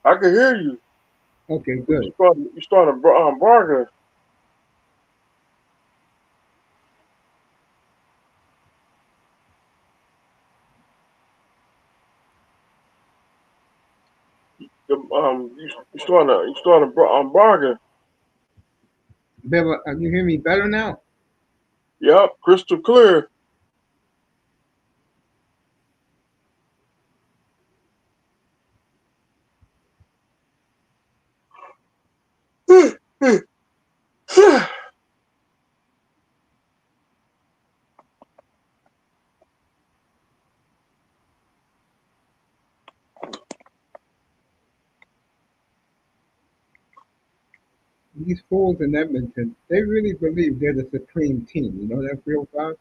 I can hear you. Okay, good. You starting bargain. You starting bargain. Better, you hear me better now? Yep, crystal clear. These fools in Edmonton, they really believe they're the supreme team. You know that 305?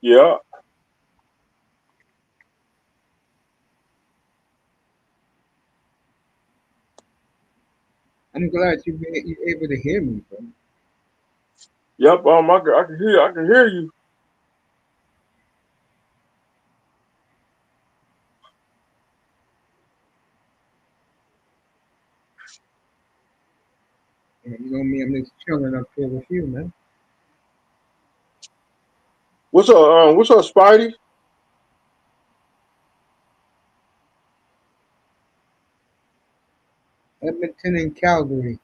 Yeah. I'm glad you're able to hear me, bro. Yep. I can hear. I can hear you. And you know me, I'm just chilling up here with you, man. What's up? What's up, Spidey? Edmonton and Calgary.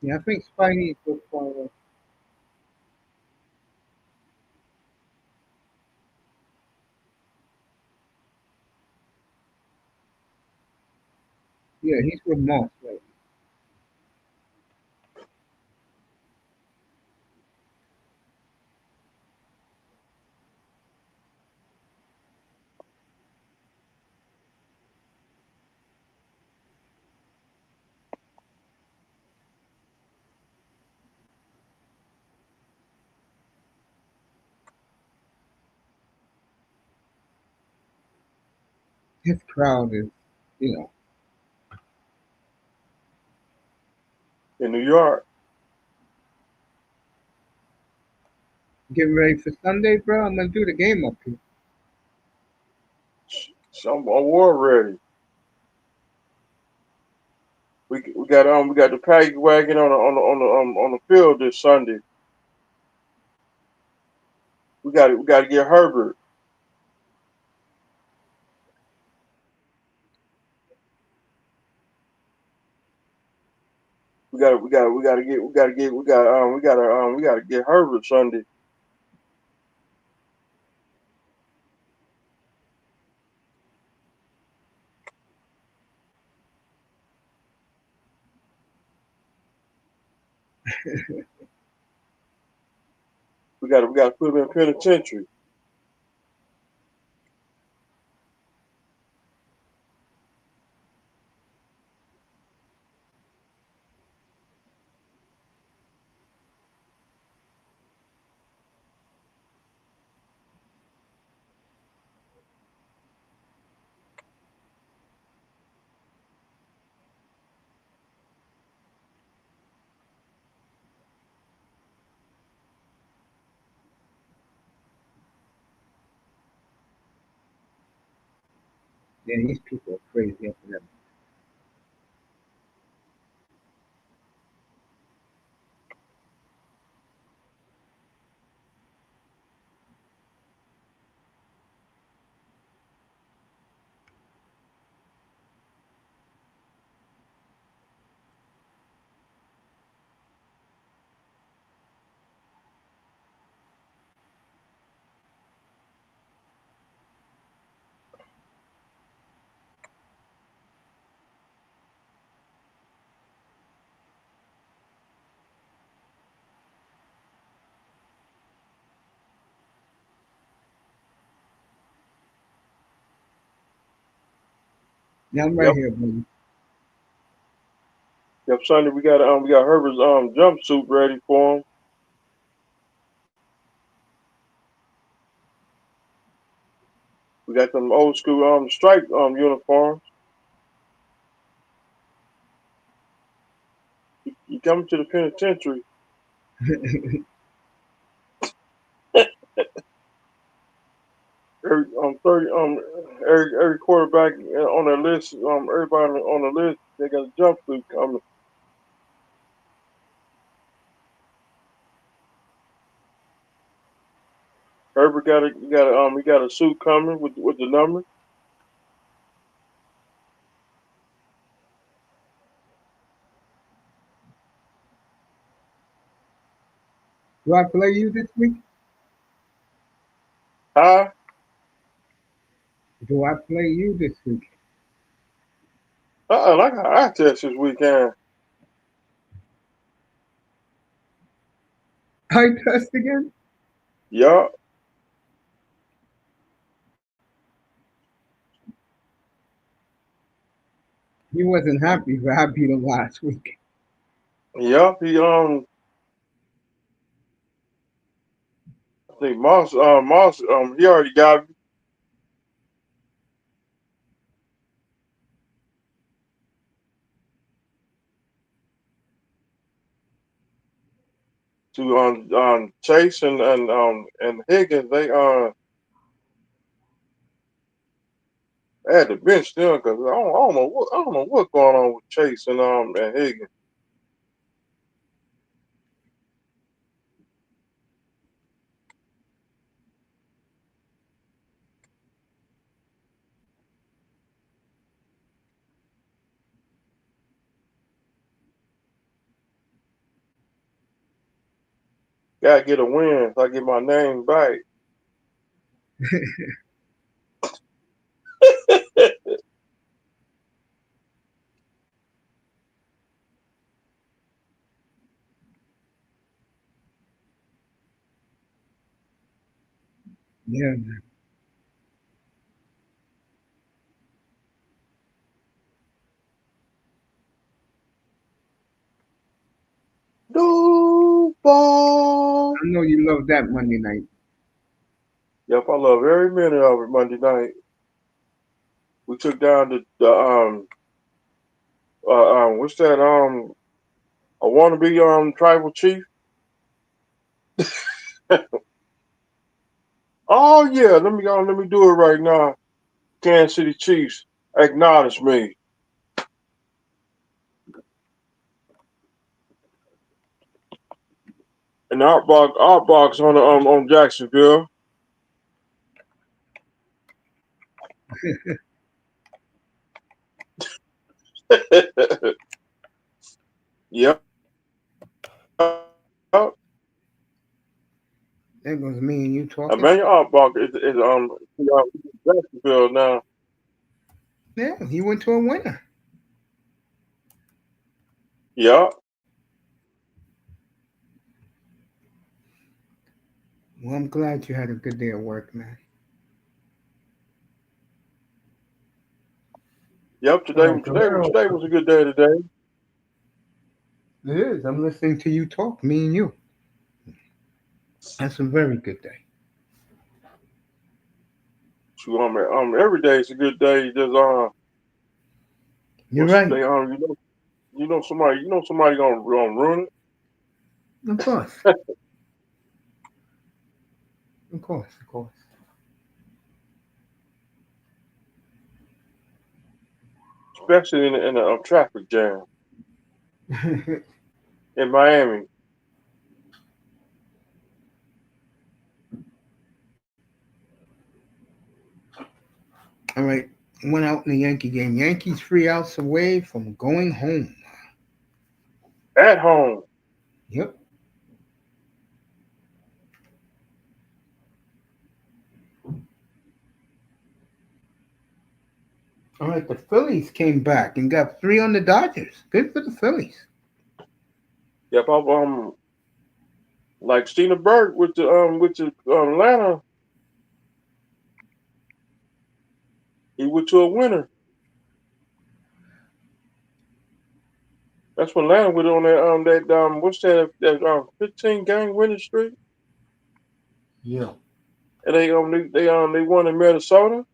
Yeah, I think Spidey will follow. Yeah, he's with Moss right now. His crowd is, you know, In New York. getting ready for Sunday, bro. I'm gonna do the game up here. So I'm war ready. We got the paddy wagon on the field this Sunday. We got to get Herbert. We got to get Herbert Sunday. We got to put him in penitentiary. Yeah, these people are crazy after that. Yeah, I'm right Yep. here, buddy. Yep. Sunday we got Herbert's jumpsuit ready for him. We got them old school striped uniforms. You coming to the penitentiary? Every quarterback on their list, everybody on the list, they got a jumpsuit coming. Herbert got a suit coming with the number. Do I play you this week? Huh? Do I play you this week? Like I test this weekend. I test again? Yeah, He wasn't happy, but happy the last week. yeah. I think Moss he already got to Chase and Higgins. They had to bench them because I don't know what's going on with Chase and Higgins. Gotta get a win so I get my name back. Yeah. Duval. I know you love that Monday night. Yep, I love every minute of it. Monday night, we took down what's that I want to be tribal chief. Oh yeah, let me do it right now. Kansas City Chiefs, acknowledge me. And our box on Jacksonville. Yep. There goes me and you talking. Emmanuel Arbach is Jacksonville now. Yeah, he went to a winner. Yep. Well, I'm glad you had a good day at work, man. Yep. All right, so where else? Today was a good day today. It is. I'm listening to you talk, me and you. That's a very good day. So, every day is a good day. Just You're what's right. they you know somebody gonna ruin Of course. Of course. Of course. especially in a traffic jam in Miami. All right. Went out in the Yankee game. Yankees 3 outs away from going home. At home. Yep. All right. The Phillies came back and got three on the Dodgers. Good for the Phillies. Yep, like Stina Burke with the Atlanta, he went to a winner. That's when Atlanta went on that what's that 15 game winning streak, Yeah. and they won in Minnesota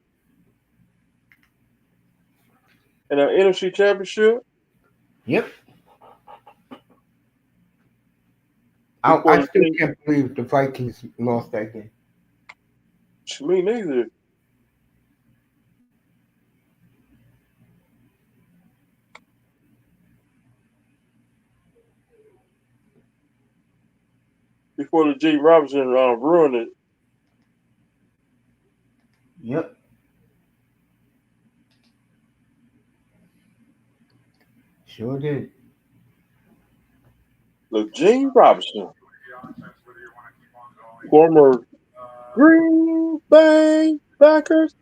in an NFC championship Yep. I before the still team. can't believe the Vikings lost that game. Me neither. Before the G Robinson ruined it. Yep. Sure did. The G Robinson, former Green Bay Packers,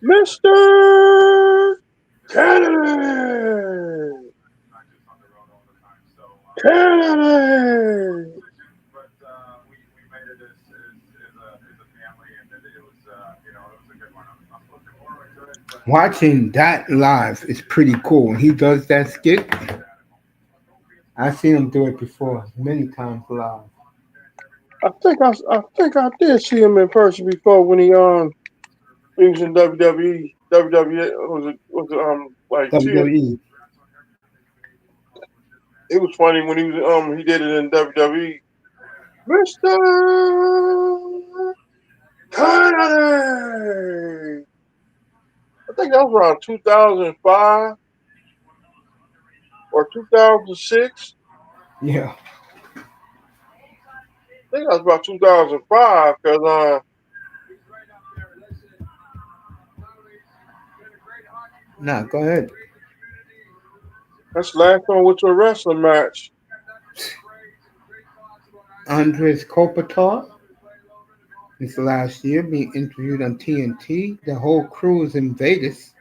Mister Kennedy. Kennedy. Watching that live is pretty cool. When he does that skit, I've seen him do it before, many times live. I think I did see him in person before when he was in WWE. WWE was it like TN. WWE. It was funny when he did it in WWE. Mister Kennedy. I think that was around 2005 or 2006. Yeah. I think that was about 2005 because Nah, go ahead. that's the last time I went to a wrestling match. Andres Kopitar this last year being interviewed on TNT. The whole crew is in Vegas.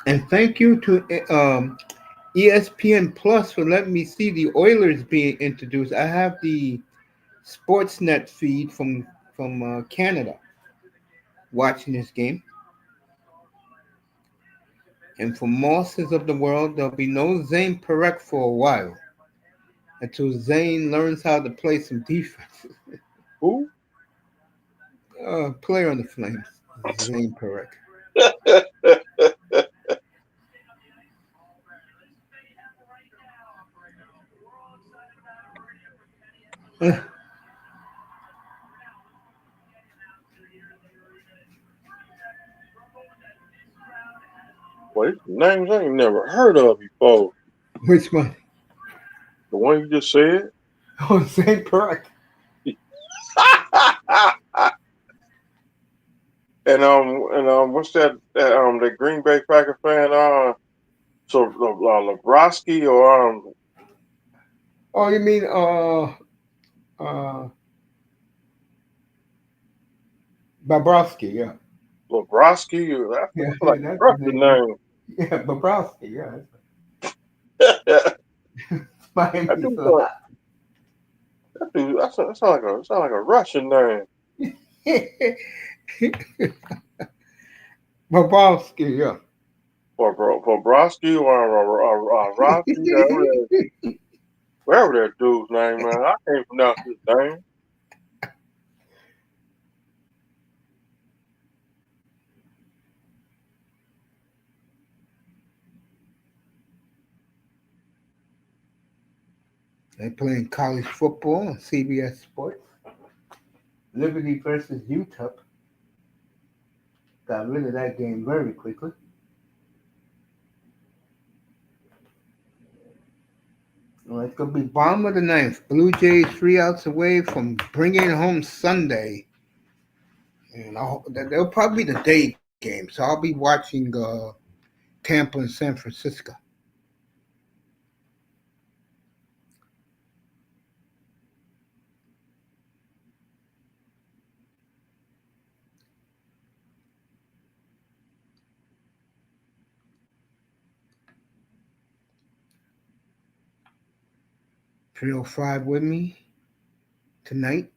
And thank you to ESPN Plus for letting me see the Oilers being introduced. I have the Sportsnet feed from Canada watching this game. And for Mosses of the world, there'll be no Zane Perek for a while until Zane learns how to play some defense. Who? Player on the Flames, Zane Perek. Uh, Wait, names I ain't never heard of before. which one? The one you just said. Oh, Zane Perek. And what's that Green Bay Packer fan so Lebowski or Oh, you mean uh Bobrovsky? Yeah, Lebowski? yeah, That's like a that's the Russian name. name. Yeah, Bobrovsky. Yeah, that Miami's dude, a lot. that sound like a Russian name. Bobrovsky. Yeah. For Broski or Rosky, whatever that dude's name, man. I can't pronounce his name. They're playing college football on CBS Sports. Liberty versus Utah. Got rid of that game very quickly. Well, it's going to be bottom of the ninth. Blue Jays 3 outs away from bringing home Sunday. And they'll probably be the day game. So I'll be watching Tampa and San Francisco. 305 with me tonight.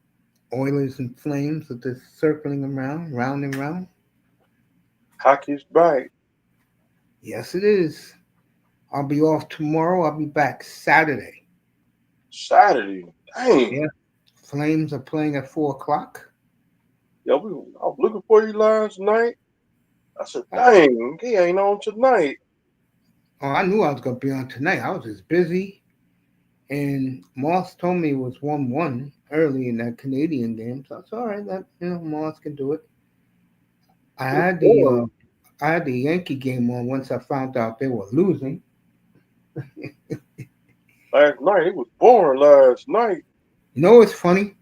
Oilers and Flames are just circling around, round and round. Hockey's back. Yes, it is. I'll be off tomorrow. I'll be back Saturday. Saturday. Dang. Yeah. Flames are playing at 4 o'clock. Yeah, I was looking for you last night. I said, Oh, dang, he ain't on tonight. I knew I was gonna be on tonight. I was just busy. And Moss told me it was 1-1 early in that Canadian game. So it's all right. That Moss can do it. I It was had the boring. I had the Yankee game on once I found out they were losing. Last night. It was boring last night. It's funny.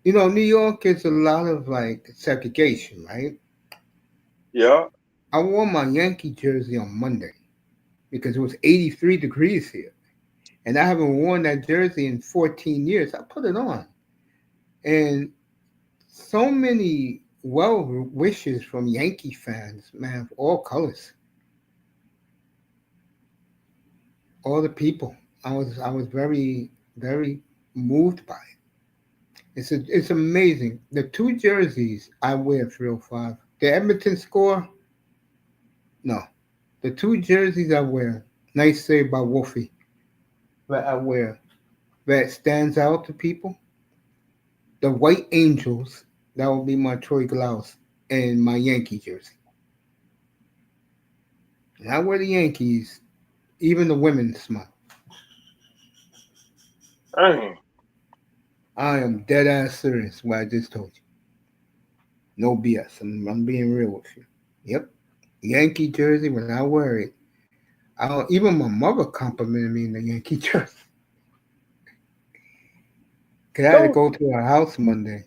New York is a lot of like segregation, right? Yeah. I wore my Yankee jersey on Monday because it was 83 degrees here. And I haven't worn that jersey in 14 years. I put it on. And so many well wishes from Yankee fans, man, of all colors, all the people. I was very, very moved by it. It's amazing. The two jerseys I wear, 305. The Edmonton score, no. The two jerseys I wear, nice save by Wolfie, that I wear, that stands out to people. The White Angels, that will be my Troy Glaus, and my Yankee jersey. And I wear the Yankees, even the women smile. Dang. I am dead ass serious what I just told you. No BS. I'm being real with you. Yep. Yankee jersey, when I wear it, even my mother complimented me in the Yankee jersey. Cause I had to Don't go to her house Monday.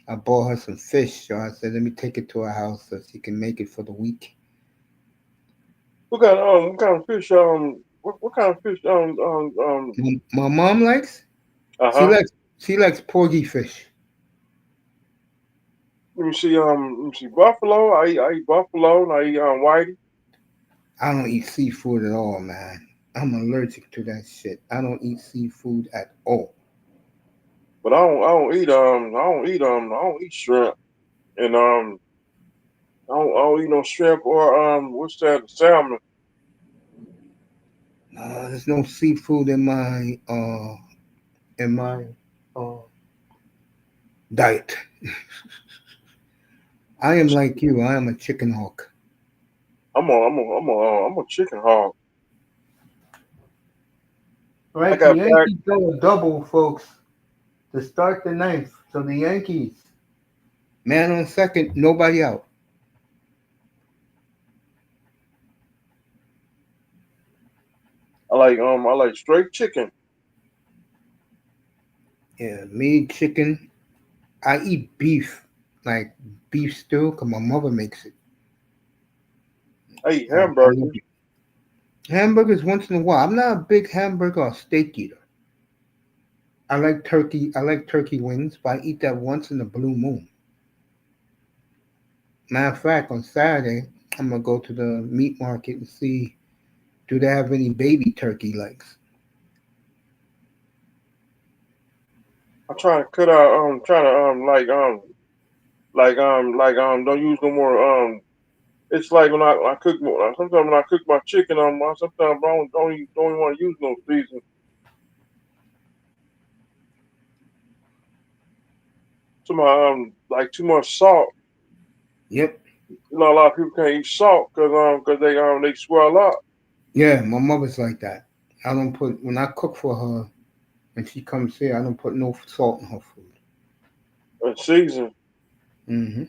I bought her some fish, so I said, let me take it to her house so she can make it for the week. what kind of fish what kind of fish My mom likes. She uh-huh. likes she likes porgy fish. Let me see buffalo. I eat buffalo and I eat whitey. I don't eat seafood at all, man. I'm allergic to that shit. I don't eat seafood at all. But I don't eat shrimp. And I don't eat no shrimp or what's that, salmon. There's no seafood in my uh diet. I am like you. I am a chicken hawk. I'm a chicken hog. All I right, the got back. Yankees go a double, folks, to start the ninth. So the Yankees, man on second, nobody out. I like straight chicken. Yeah, me chicken. I eat beef, like beef stew, cause my mother makes it. I eat I love hamburgers. it. Hamburgers once in a while. I'm not a big hamburger or steak eater. I like turkey. I like turkey wings, but I eat that once in a blue moon. Matter of fact, on Saturday, I'm gonna go to the meat market and see do they have any baby turkey legs. I'm trying to cut out trying to don't use no more it's like when I cook more sometimes when I cook my chicken sometimes I don't even want to use no season. To my like too much salt. Yep. A lot of people can't eat salt because they swell up. Yeah, my mother's like that. I don't put when I cook for her and she comes here. I don't put no salt in her food. And season. Hmm.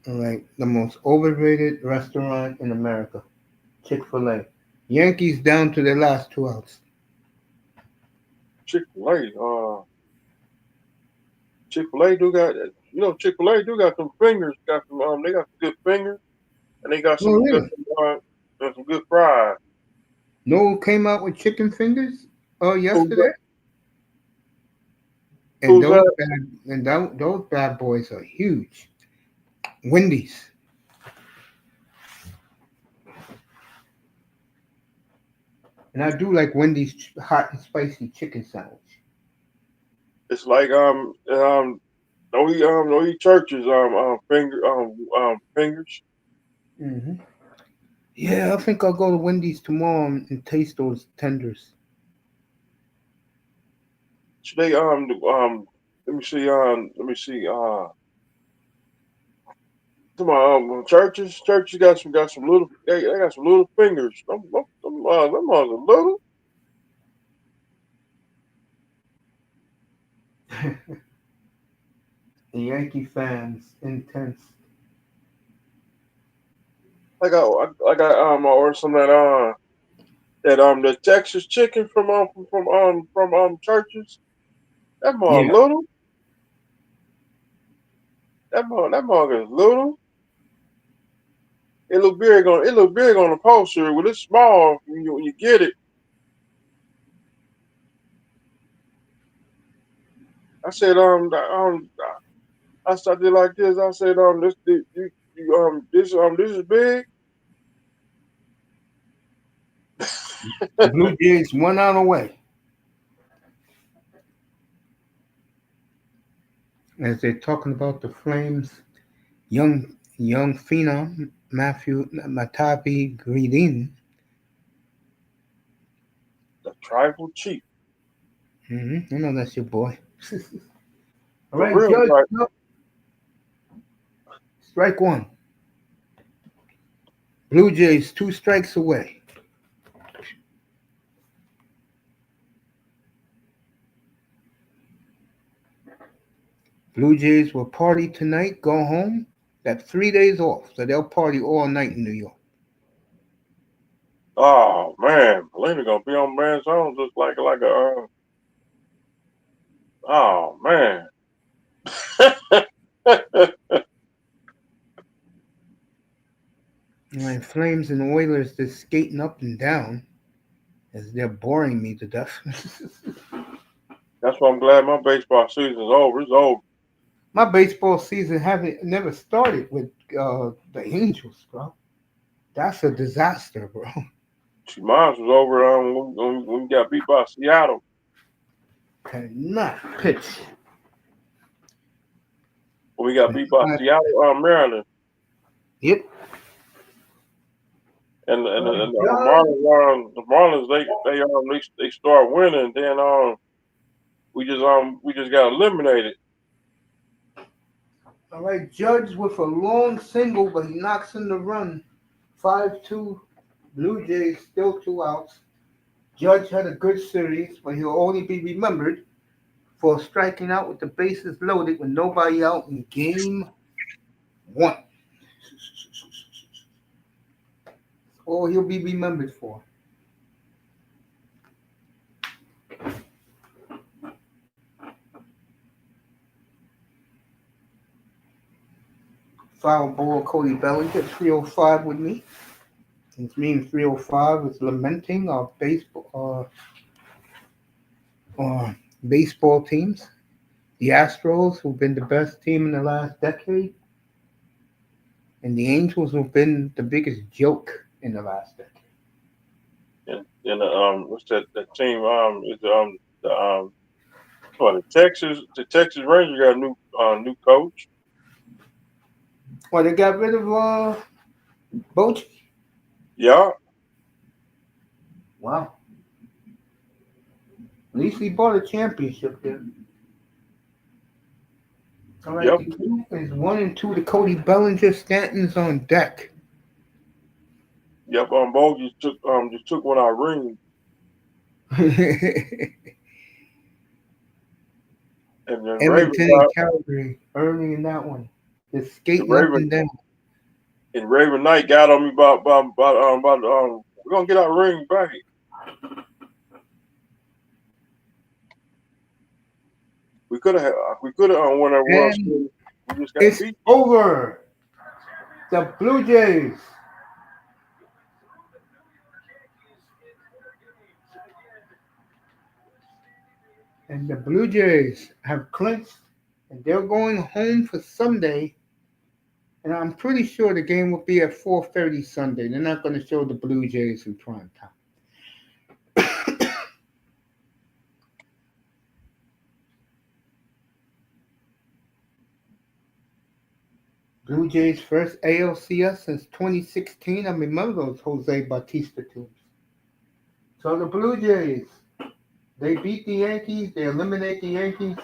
Like the most overrated restaurant in America, Chick-fil-A. Yankees down to their last 2 outs. Chick-fil-A. Chick-fil-A do got Chick-fil-A do got them fingers. Got some they got some good fingers, and they got Oh, really? some good fries. No came out with chicken fingers Who's yesterday, that? and Who's that? those bad boys are huge. Wendy's. And I do like Wendy's hot and spicy chicken sandwich. It's like don't eat churches fingers. Hmm. Yeah, I think I'll go to Wendy's tomorrow and taste those tenders. So they let me see come on churches got some little they got some little fingers. Them are little. The Yankee fans intense. I ordered some of that the Texas chicken from churches. That more Yeah, little. That mug is little. It look big on the poster. When it's small, when you get it, I said I started like this. I said this is big. Blue Jays 1 out away. As they're talking about the Flames, young phenom Matthew Matevi Gridin. The tribal chief, I know that's your boy. All the right, real Judge, tribe. up. Strike one. Blue Jays 2 strikes away. Blue Jays will party tonight, go home. Got 3 days off, so they'll party all night in New York. Oh man, Melina gonna be on man's own just like a. Oh man. My Flames and Oilers just skating up and down as they're boring me to death. That's why I'm glad my baseball season's over. It's over. My baseball season haven't never started with the Angels, bro. That's a disaster, bro. Mine was over when we got beat by Seattle. Cannot pitch. When we got beat by Seattle, Maryland, Yep. The Marlins they start winning. Then we just got eliminated. All right, Judge with a long single, but he knocks in the run. 5-2. Blue Jays still 2 outs. Judge had a good series, but he'll only be remembered for striking out with the bases loaded with nobody out in game one. All he'll be remembered for. Foul ball, Cody Bellinger, 305 with me. It's me and 305 is lamenting our baseball teams. The Astros, who've been the best team in the last decade, and the Angels, who've been the biggest joke in the last decade. And what's that team is the Texas Rangers got a new coach. Well, they got rid of Bochy. Yeah, Wow. At least he bought a championship there. All right, yep. the game is 1-2 to Cody Bellinger. Stanton's on deck. Yep. Bo just took one of our rings, and then Raven Edmonton and got Calgary early in that one. Just and skating up Raven and down. and Raven Knight got on me about we're gonna get our ring back. We could have won that World And Series. We just got it's beat. over. The Blue Jays and the Blue Jays have clinched, and they're going home for Sunday. And I'm pretty sure the game will be at 4:30 Sunday. They're not going to show the Blue Jays in prime time. Blue Jays first ALCS since 2016. I remember those Jose Bautista teams. So the Blue Jays, they beat the Yankees. They eliminate the Yankees.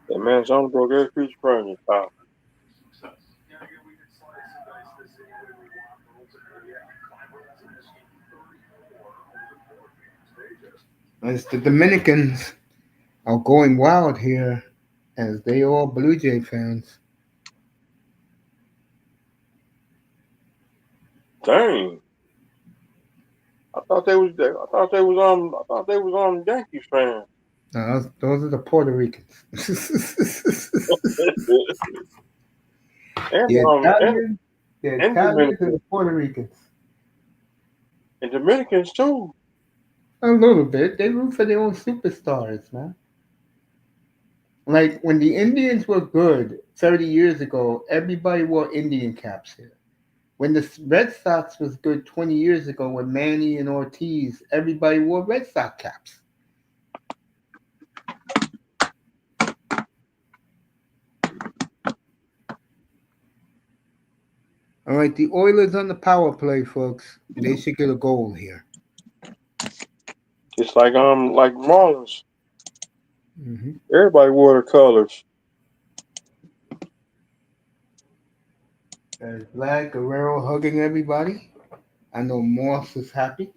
That man John broke every piece of furniture. As the Dominicans are going wild here, as they are Blue Jay fans. Dang. I thought they was Yankees fans. Those are the Puerto Ricans. and the um and, Italians, the and Italians and Dominicans the Puerto Ricans. and Dominicans too. A little bit. They root for their own superstars, man. Like when the Indians were good 30 years ago, everybody wore Indian caps here. When the Red Sox was good 20 years ago with Manny and Ortiz, everybody wore Red Sox caps. All right, the Oilers on the power play, folks. They should get a goal here. It's like Marlins. Hmm. Everybody wore their colors. There's Vlad Guerrero hugging everybody. I know Moss is happy.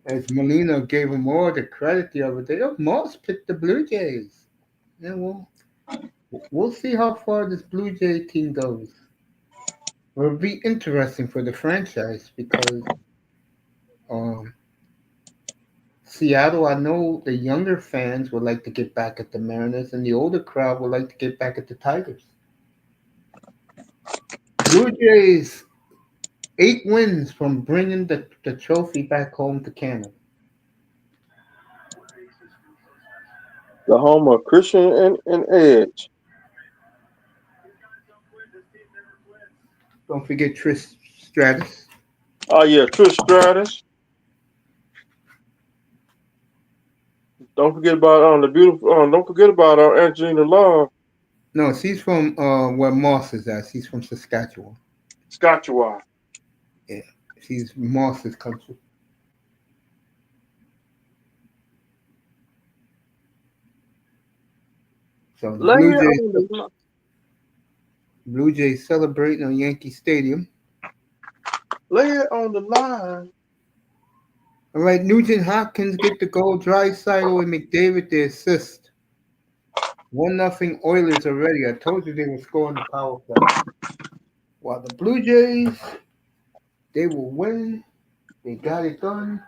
As Molina gave him all the credit the other day. Oh, Moss picked the Blue Jays. Yeah, well, we'll see how far this Blue Jay team goes. It'll be interesting for the franchise because um, Seattle, I know the younger fans would like to get back at the Mariners, and the older crowd would like to get back at the Tigers. Blue Jays, 8 wins from bringing the trophy back home to Canada. The home of Christian and Edge. Don't forget Trish Stratus. Oh yeah, Trish Stratus. Don't forget about the beautiful. Don't forget about Angelina Love, No, she's from where Moss is at. She's from Saskatchewan. Saskatchewan. Yeah, she's Moss's country. So the Lay it on the Blue Jays celebrating on Yankee Stadium. lay it on the line. All right, Nugent Hopkins get the goal. Draisaitl and McDavid the assist. 1-0 Oilers already. I told you they were scoring the power play. While the Blue Jays, they will win. They got it done.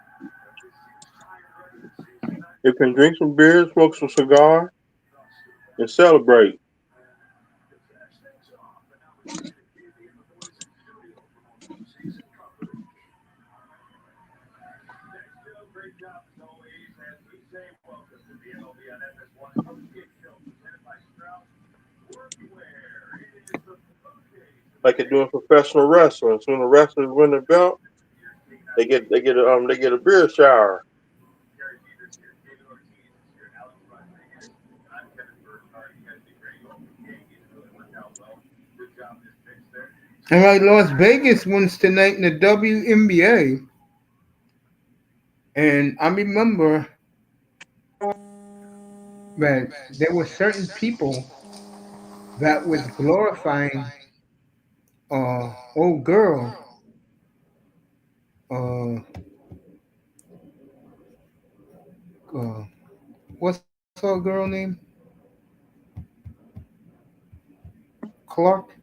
You can drink some beer, smoke some cigar, and celebrate. Like they do in professional wrestling. So when the wrestlers win the belt, they get a beer shower. All right, Las Vegas wins tonight in the WNBA. And I remember but there were certain people that was glorifying old girl, uh, uh, what's her girl name? Clark.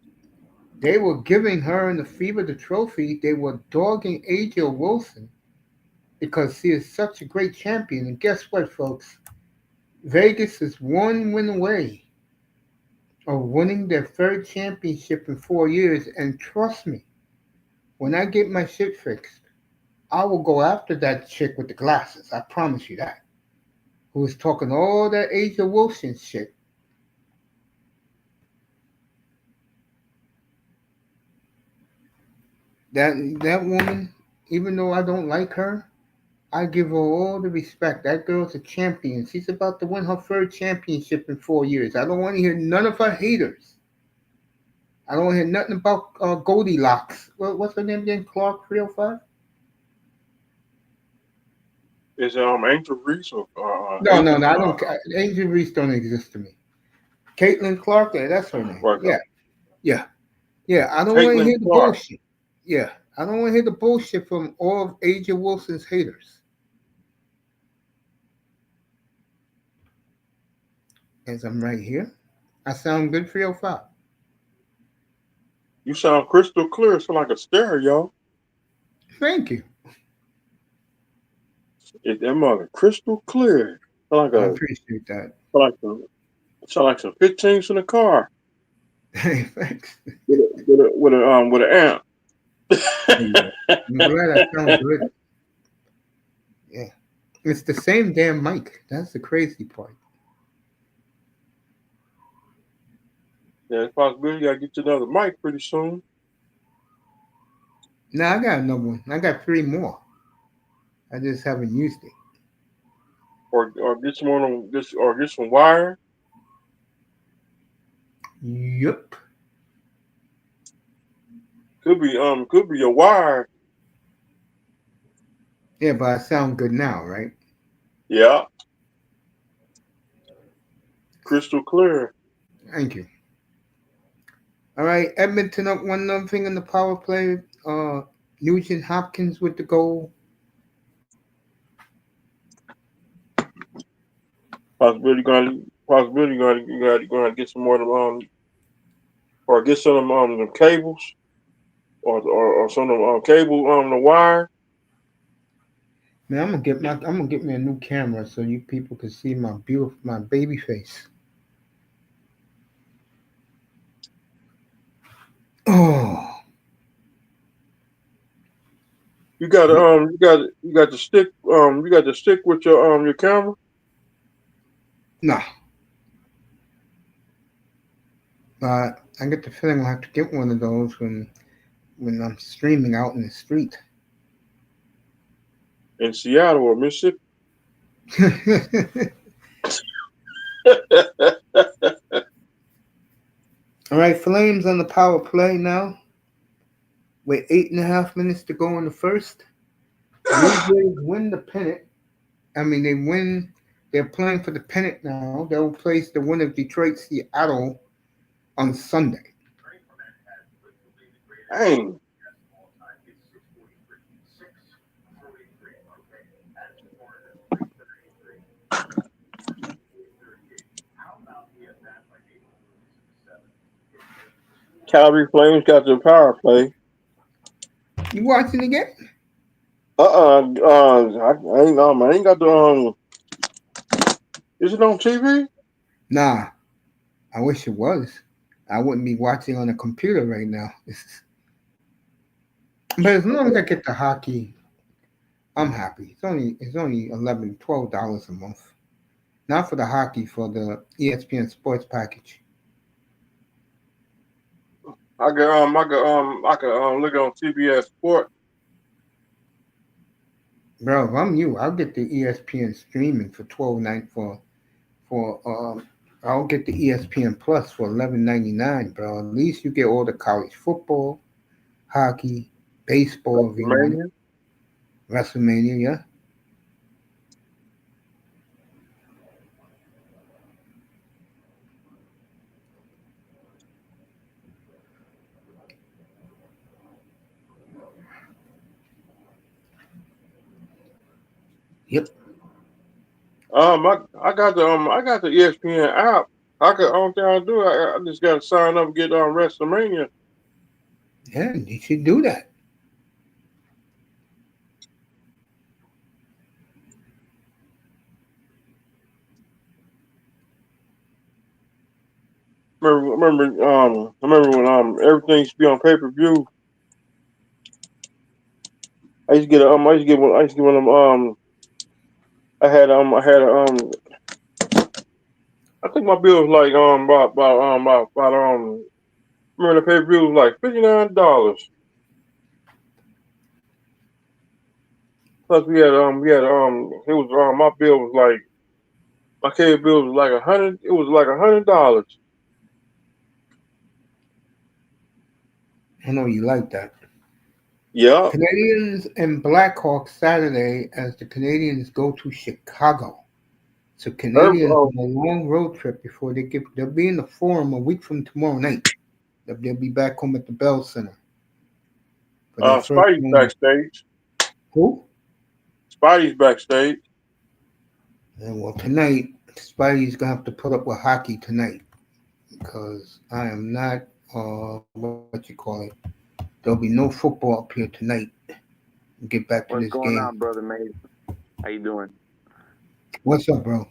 They were giving her in the fever the trophy. They were dogging AJ Wilson because he is such a great champion. And guess what, folks? Vegas is one win away of winning their third championship in 4 years. And trust me, when I get my shit fixed, I will go after that chick with the glasses. I promise you that. Who was talking all that AJ Wilson shit. That woman, even though I don't like her, I give her all the respect. That girl's a champion. She's about to win her third championship in 4 years. I don't want to hear none of her haters. I don't want to hear nothing about Goldilocks. What's her name again? Clark 305? Is Angel Reese or No, no, Angel? no. I don't. Angel Reese don't exist to me. Caitlin Clark, yeah, that's her name. Right, Yeah, yeah, yeah. I don't want to Caitlin hear the Clark. bullshit. Yeah, I don't want to hear the bullshit from all of AJ Wilson's haters. As I'm right here, I sound good 305. You sound crystal clear. It's like a stereo. Thank you. That mother crystal clear. Sound I like appreciate that. sound like some 15s in the car Hey, thanks. with an amp. Yeah. I'm glad I sound good. Yeah. It's the same damn mic. That's the crazy part. Yeah, it's possibility you gotta get you another mic pretty soon, Now I got another one. I got three more. I just haven't used it. or get some on this or get some wire. Yup. Could be a wire. Yeah, but I sound good now, right? Yeah, crystal clear. Thank you. All right, Edmonton up one nothing in the power play. Nugent Hopkins with the goal. Possibility gonna get some more of them or get some of them cables or some of them cable the wire. Man, I'm gonna get me a new camera so you people can see my baby face. Oh, You got the stick with your camera. nah. I get the feeling I'll have to get one of those when I'm streaming out in the street. In Seattle or Mississippi. All right, Flames on the power play now with 8.5 minutes to go in the first. Blue Jays win the pennant. I mean, they win. They're playing for the pennant now. They'll place the winner of Detroit Seattle on Sunday. Dang. Calgary Flames got the power play. You watching again? I ain't know, man. I ain't got the Is it on TV? Nah, I wish it was. I wouldn't be watching on a computer right now. But as long as I get the hockey, I'm happy. It's only $11, $12 a month. Not for the hockey, for the ESPN sports package. I can look on CBS Sport. Bro, if I'm you, I'll get the ESPN streaming for 12.9 for I'll get the ESPN Plus for 11.99, bro. At least you get all the college football, hockey, baseball if you want it. WrestleMania. WrestleMania, yeah. I got the ESPN app. I could only thing I do, I just got to sign up and get on WrestleMania. Yeah, you should do that. I remember when everything used to be on pay per view. I used to get one. I used to get one of them. I had I think my bill was like remember the pay per view was like $59. Plus it was my bill was like my cable bill was like 100. It was like $100. I know you like that. Yeah, Canadians and Blackhawks Saturday as the Canadians go to Chicago. So Canadians every, on a long road trip before they'll be in the Forum a week from tomorrow night. They'll be back home at the Bell Center for their first Spidey's game. backstage. Who? Spidey's backstage. And well, tonight Spidey's gonna have to put up with hockey tonight because I am not what you call it. There'll be no football up here tonight. Get back to What's this going game. on, brother Maze? How you doing? What's up, bro?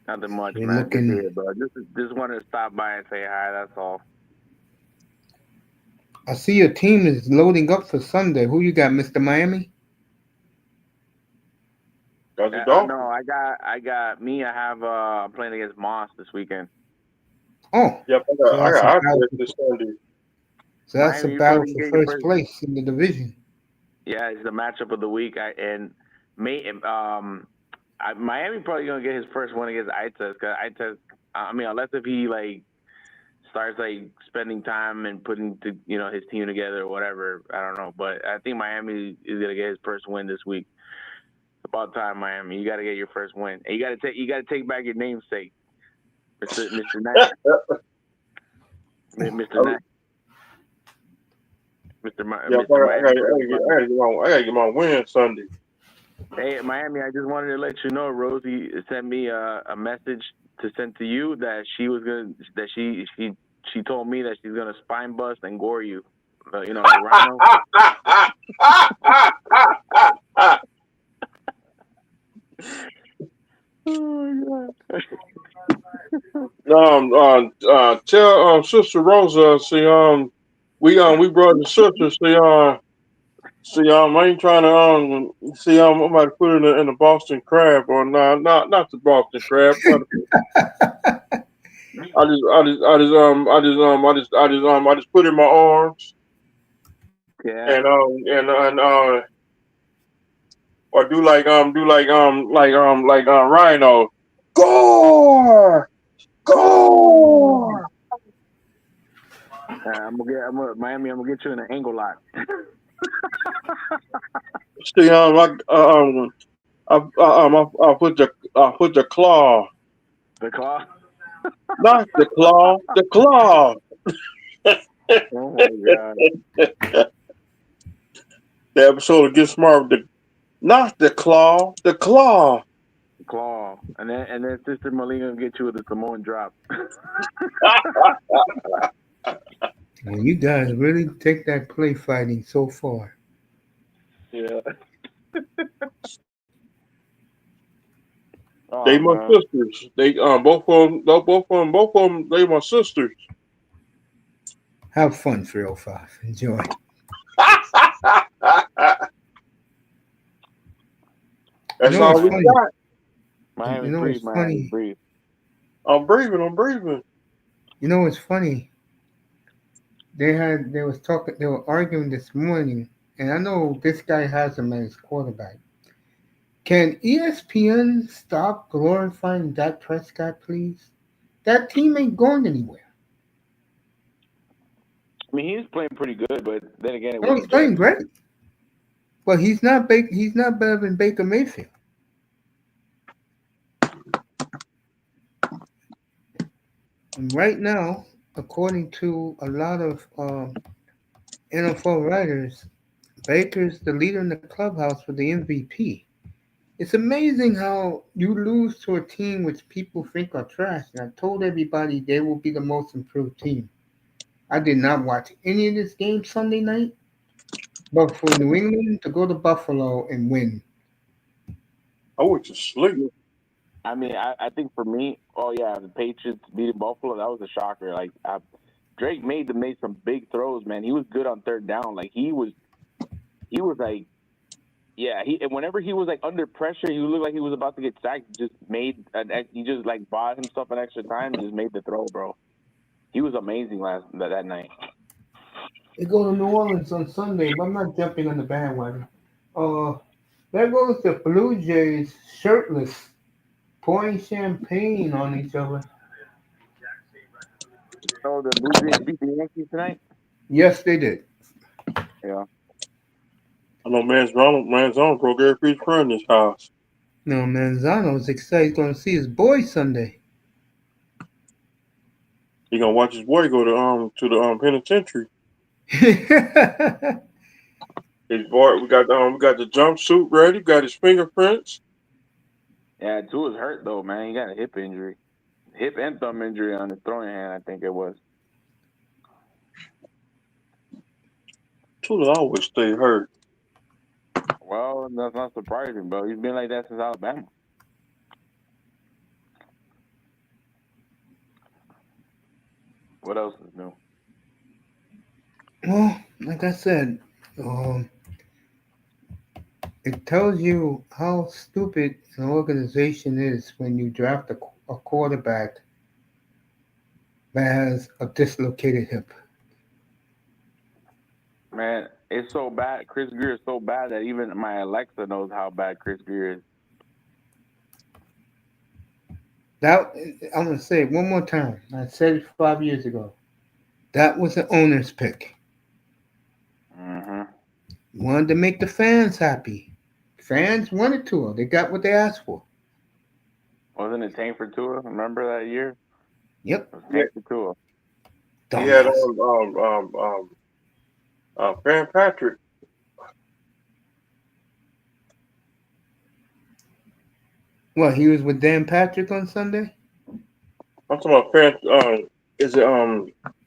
Nothing much, You're man. Just looking. here, bro. Just wanted to stop by and say hi. That's all. I see your team is loading up for Sunday. Who you got, Mr. Miami? Got the Dolphins. No, I got me. I have I'm playing against Moss this weekend. Oh, Yep, so I that's a got battle. this Sunday. So that's a Miami, you battle probably for get your first first. place in the division. Yeah, it's the matchup of the week. Miami probably gonna get his first one against Eichel because Eichel. I mean, unless if he like starts like spending time and putting his team together or whatever. I don't know, but I think Miami is gonna get his first win this week. About time, Miami. You got to get your first win. And you got to take back your namesake, Mr. Knight. Mr. Knight. Mr. Yeah, Miami. I gotta get my win Sunday. Hey, Miami, I just wanted to let you know Rosie sent me a message to send to you that she told me that she's gonna spine bust and gore you. Like Rhino. Oh my Tell Sister Rosa, we brothers and sisters, I ain't trying to I'm about to put it in the Boston Crab or not the Boston Crab. I just put it in my arms Yeah. and or like Rhino. Gore! Gore! Miami. I'm gonna get you in an angle lock. See, I put the claw, The claw. not the claw, the claw. Oh my god. The episode of Get Smart, not the claw, the claw. The claw. And then Sister Malina gonna get you with a Samoan drop. Well, you guys really take that play fighting so far. Yeah. They Oh my man. sisters. They both of them. They my sisters. Have fun, 305. Enjoy. You That's know all what's we funny? got. Miami You know breathe, what's Miami funny? breathe. I'm breathing. I'm breathing. You know what's funny? They were arguing this morning, and I know this guy has him as quarterback. Can ESPN stop glorifying Dak Prescott, please? That team ain't going anywhere. I mean, he's playing pretty good, but then again, it Oh, was he's the playing Jets. great, but he's not better than Baker Mayfield. And right now, according to a lot of NFL writers, Baker's the leader in the clubhouse for the MVP. It's amazing how you lose to a team which people think are trash. And I told everybody they will be the most improved team. I did not watch any of this game Sunday night, but for New England to go to Buffalo and win. I went to sleep. I mean, I think for me, oh yeah, the Patriots beating Buffalo, that was a shocker. Drake made some big throws, man. He was good on third down. Like he was like, yeah. And whenever he was like under pressure, he looked like he was about to get sacked. He just like bought himself an extra time, and just made the throw, bro. He was amazing that night. They go to New Orleans on Sunday, but I'm not jumping on the bandwagon. Uh, there goes the Blue Jays shirtless, pouring champagne on each other. So the Blue Jays beat the Yankees tonight. Yes, they did. Yeah. I know Manzano broke every piece of in this house. No, Manzano's excited. He's going to see his boy Sunday. He gonna watch his boy go to the penitentiary. His boy, we got the jumpsuit ready. Got his fingerprints. Yeah, Tua's hurt though, man. He got a hip injury, hip and thumb injury on his throwing hand. I think it was. Tula always stay hurt. Well, that's not surprising, bro. He's been like that since Alabama. What else is new? Well, like I said, um, it tells you how stupid an organization is when you draft a quarterback that has a dislocated hip. Man, it's so bad. Chris Greer is so bad that even my Alexa knows how bad Chris Greer is. That I'm gonna say it one more time. I said it 5 years ago. That was the owner's pick. Mm-hmm. Wanted to make the fans happy. Fans wanted to. They got what they asked for. Wasn't it Tank for Tua? Remember that year? Yep. It was Yeah, Tank for Tua. he had Dumbass. Fan Patrick. What? He was with Dan Patrick on Sunday. I'm talking about Fan. Is it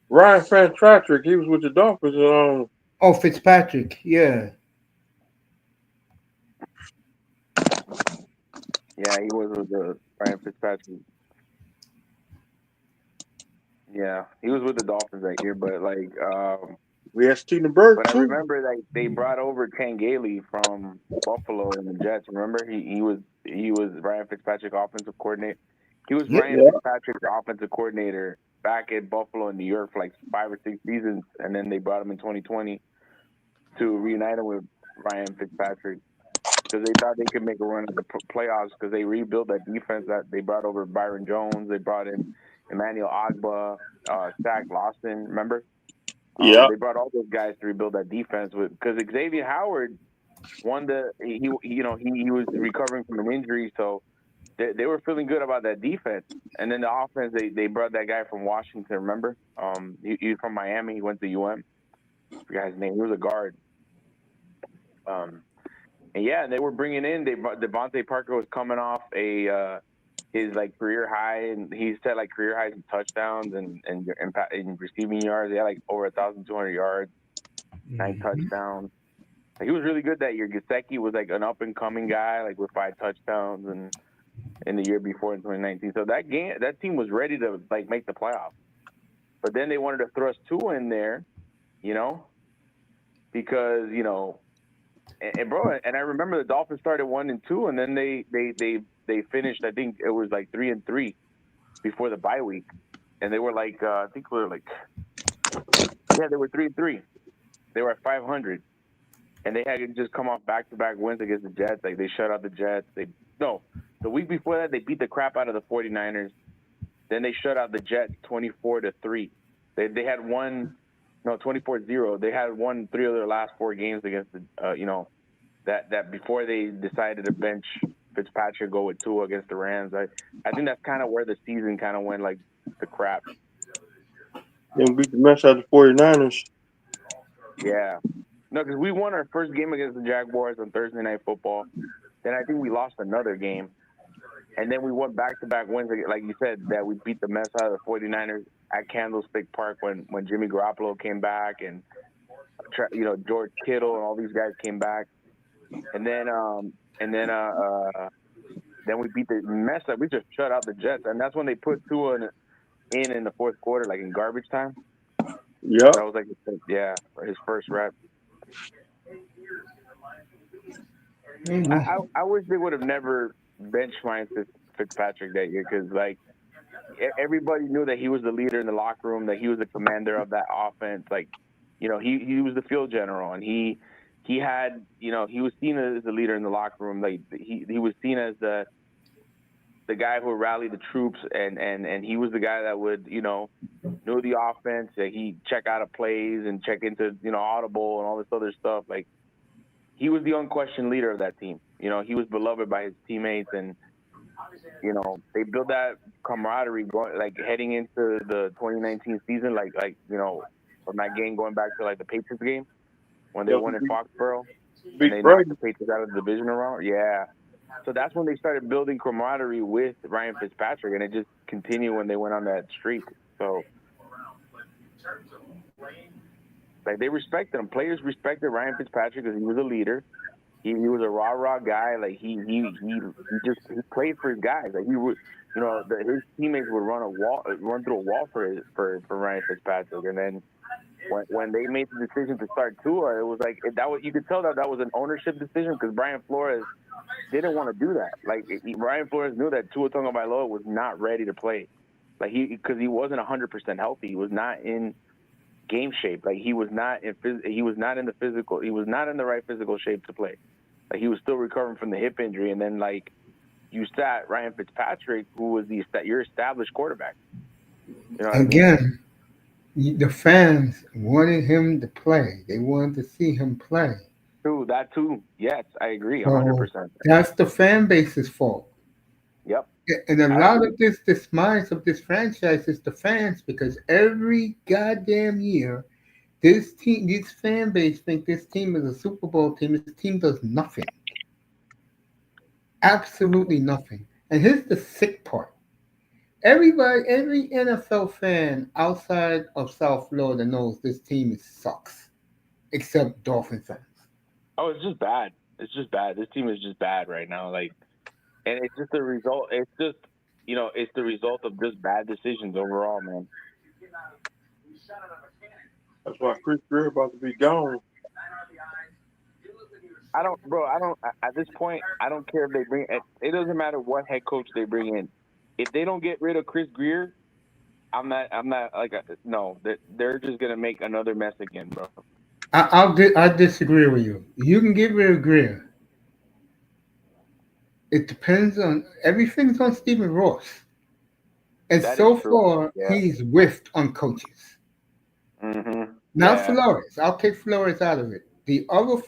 Ryan Fan Patrick? He was with the Dolphins. Oh, Fitzpatrick. Yeah. Yeah, he was with the Ryan Fitzpatrick. Yeah, he was with the Dolphins that year, We had Stevenberg but I too. remember like they brought over Ken Gailey from Buffalo and the Jets. Remember he was Ryan Fitzpatrick offensive coordinator. He was Yep. Ryan Yeah, Fitzpatrick's offensive coordinator back at Buffalo and New York for like 5 or 6 seasons, and then they brought him in 2020 to reunite him with Ryan Fitzpatrick because they thought they could make a run at the playoffs because they rebuilt that defense that they brought over Byron Jones. They brought in Emmanuel Ogba, Zach Lawson. Remember? yeah, They brought all those guys to rebuild that defense with because Xavier Howard won the he was recovering from an injury, so they were feeling good about that defense. And then the offense, they brought that guy from Washington. Remember? He's from Miami. He went to UM. I forgot his name. He was a guard. And yeah, they were bringing in. Devontae Parker was coming off his like career high, and he set like career highs in touchdowns and receiving yards. He had like over 1,200 yards, 9 touchdowns. Like, he was really good that year. Gesicki was like an up and coming guy, like with 5 touchdowns, and in the year before in 2019. So that team was ready to like make the playoffs. But then they wanted to thrust Tua in there, you know, because and bro, and I remember the Dolphins started 1-2, and then they finished. I think it was like 3-3 before the bye week, and they were like I think we were like they were 3-3. They were at 500, and they had just come off back-to-back wins against the Jets. Like they shut out the Jets. The week before that they beat the crap out of the 49ers. Then they shut out the Jets 24-3. They had won 24-0. They had won 3 of their last 4 games against the that before they decided to bench Fitzpatrick, go with Tua against the Rams. I think that's kind of where the season kind of went like the crap. and beat the mess out of the 49ers. Yeah. No, because we won our first game against the Jaguars on Thursday Night Football. Then I think we lost another game. And then we went back-to-back wins, like you said, that we beat the mess out of the 49ers at Candlestick Park when Jimmy Garoppolo came back and, George Kittle and all these guys came back. And then we beat the mess up. We just shut out the Jets. And that's when they put Tua in the fourth quarter, like in garbage time. Yep. That was like, his first rep. I wish they would have never benched Ryan Fitzpatrick that year because, like, everybody knew that he was the leader in the locker room, that he was the commander of that offense. Like, he was the field general, and he had, he was seen as the leader in the locker room. Like, he was seen as the guy who rallied the troops, and he was the guy that would, know the offense. That he check out of plays and check into, audible and all this other stuff. Like, he was the unquestioned leader of that team. He was beloved by his teammates, and they built that camaraderie heading into the 2019 season, from that game going back to like the Patriots game when they won in Foxborough and they knocked the Patriots out of the divisional round. Yeah. So that's when they started building camaraderie with Ryan Fitzpatrick, and it just continued when they went on that streak. So, like, they respected him. Players respected Ryan Fitzpatrick because he was a leader. He was a rah guy. Like he played for his guys. Like he would, his teammates would run through a wall for Ryan Fitzpatrick. And then when they made the decision to start Tua, it was like you could tell that was an ownership decision because Brian Flores didn't want to do that. Like Brian Flores knew that Tua Tagovailoa was not ready to play. Like because he wasn't 100% healthy. He was not in game shape. Like he was not in the right physical shape to play. Like he was still recovering from the hip injury, and then like you sat Ryan Fitzpatrick, who was your established quarterback. Again, the fans wanted him to play. They wanted to see him play. True, that too. Yes, I agree, 100%. That's the fan base's fault. Yep. And a lot of this demise of this franchise is the fans because every goddamn year, this fan base think this team is a Super Bowl team. This team does nothing. Absolutely nothing. And here's the sick part. Every NFL fan outside of South Florida knows this team sucks, except Dolphin fans. Oh, it's just bad. It's just bad. This team is just bad right now. Like, and it's just the result. It's just, it's the result of just bad decisions overall, man. That's why Chris Greer about to be gone. At this point, I don't care if they bring it doesn't matter what head coach they bring in. If they don't get rid of Chris Greer, I'm not no, they're just going to make another mess again, bro. I disagree with you. You can get rid of Greer. It depends on everything's on Stephen Ross. And so far, he's whiffed on coaches. Mm-hmm. Not Flores. I'll take Flores out of it. The other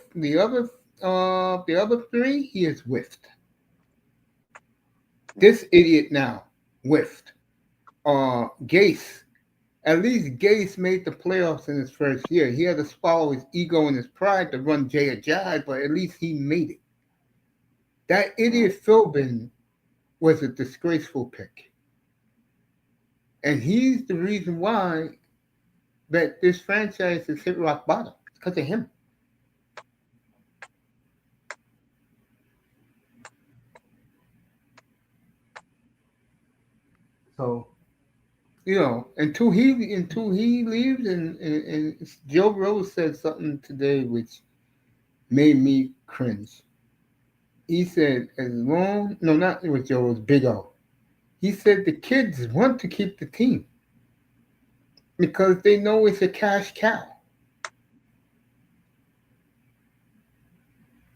three, he has whiffed. This idiot now whiffed. Gase. At least Gase made the playoffs in his first year. He had to swallow his ego and his pride to run J.I.P, but at least he made it. That idiot Philbin was a disgraceful pick. And he's the reason why that this franchise has hit rock bottom. It's because of him. So, until he leaves, and Joe Rose said something today which made me cringe. He said, not with Joe Rose, Big O. He said the kids want to keep the team because they know it's a cash cow.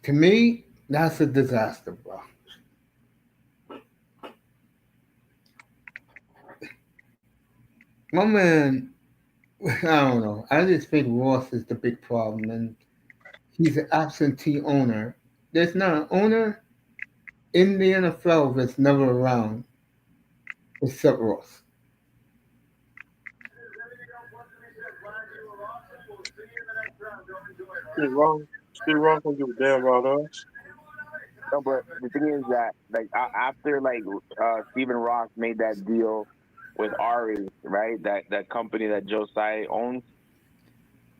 To me, that's a disaster, bro. My man, I don't know. I just think Ross is the big problem, and he's an absentee owner. There's not an owner in the NFL that's never around except Ross. Steve Ross don't give a damn about us. No, but the thing is that like after like Stephen Ross made that deal with Ari, right? That company that Josiah owns.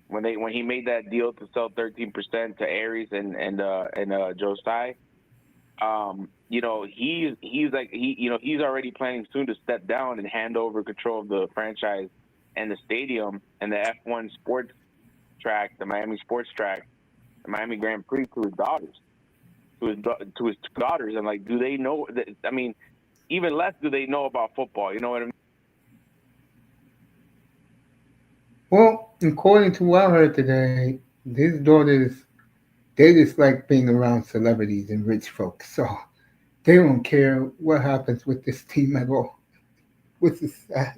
When he made that deal to sell 13% to Aries and Josiah, he's like he's already planning soon to step down and hand over control of the franchise and the stadium and the F1 sports track, the Miami sports track, the Miami Grand Prix to his daughters, to his two daughters. And like, do they know that? I mean, even less do they know about football. You know what I mean? Well, according to what I heard today, his daughters, they just like being around celebrities and rich folks. So they don't care what happens with this team at all, which is sad.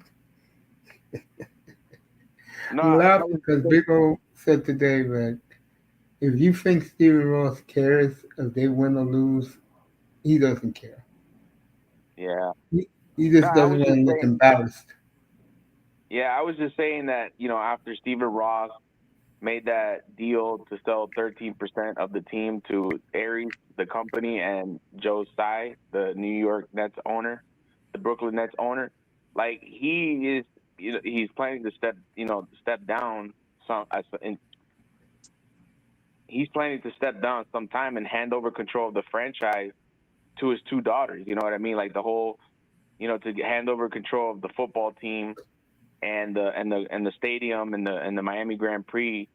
No, I'm I laughing was because Big O said today that if you think Steven Ross cares if they win or lose, he doesn't care. yeah. He No, just I doesn't was want just to look saying. embarrassed. Yeah, I was just saying that after Stephen Ross made that deal to sell 13% of the team to Aries, the company, and Joe Tsai, the New York Nets owner, the Brooklyn Nets owner. Like he is, he's planning to step down and he's planning to step down sometime and hand over control of the franchise to his two daughters. You know what I mean? Like the whole, to hand over control of the football team and the stadium and the Miami Grand Prix.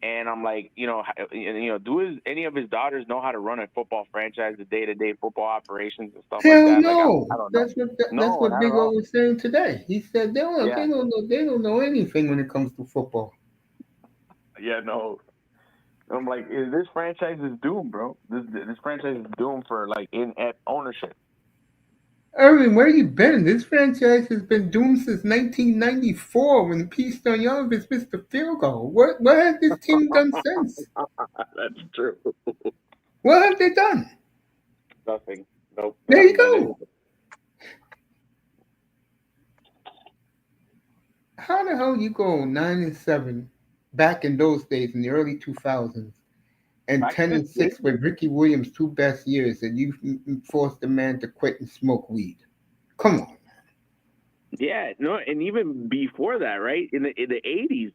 And I'm like, any of his daughters know how to run a football franchise, the day-to-day football operations and stuff like Hell that? Like, no. I don't know. That's No, what not at Big O all. was saying today. He said Yeah, they don't know anything when it comes to football. yeah, no. I'm like, this franchise is doomed, bro. This franchise is doomed for like in at ownership. Irvin, where you been? This franchise has been doomed since 1994 when Pete Stoyanovich missed the field goal. What has this team done since? That's true. What have they done? Nothing. Nope. They There you haven't done go. anything. How the hell you go 9-7 back in those days in the early 2000s and Back ten in and the day, six with Ricky Williams' two best years, and you forced the man to quit and smoke weed? Come on. yeah, no, and even before that, right? In the 80s,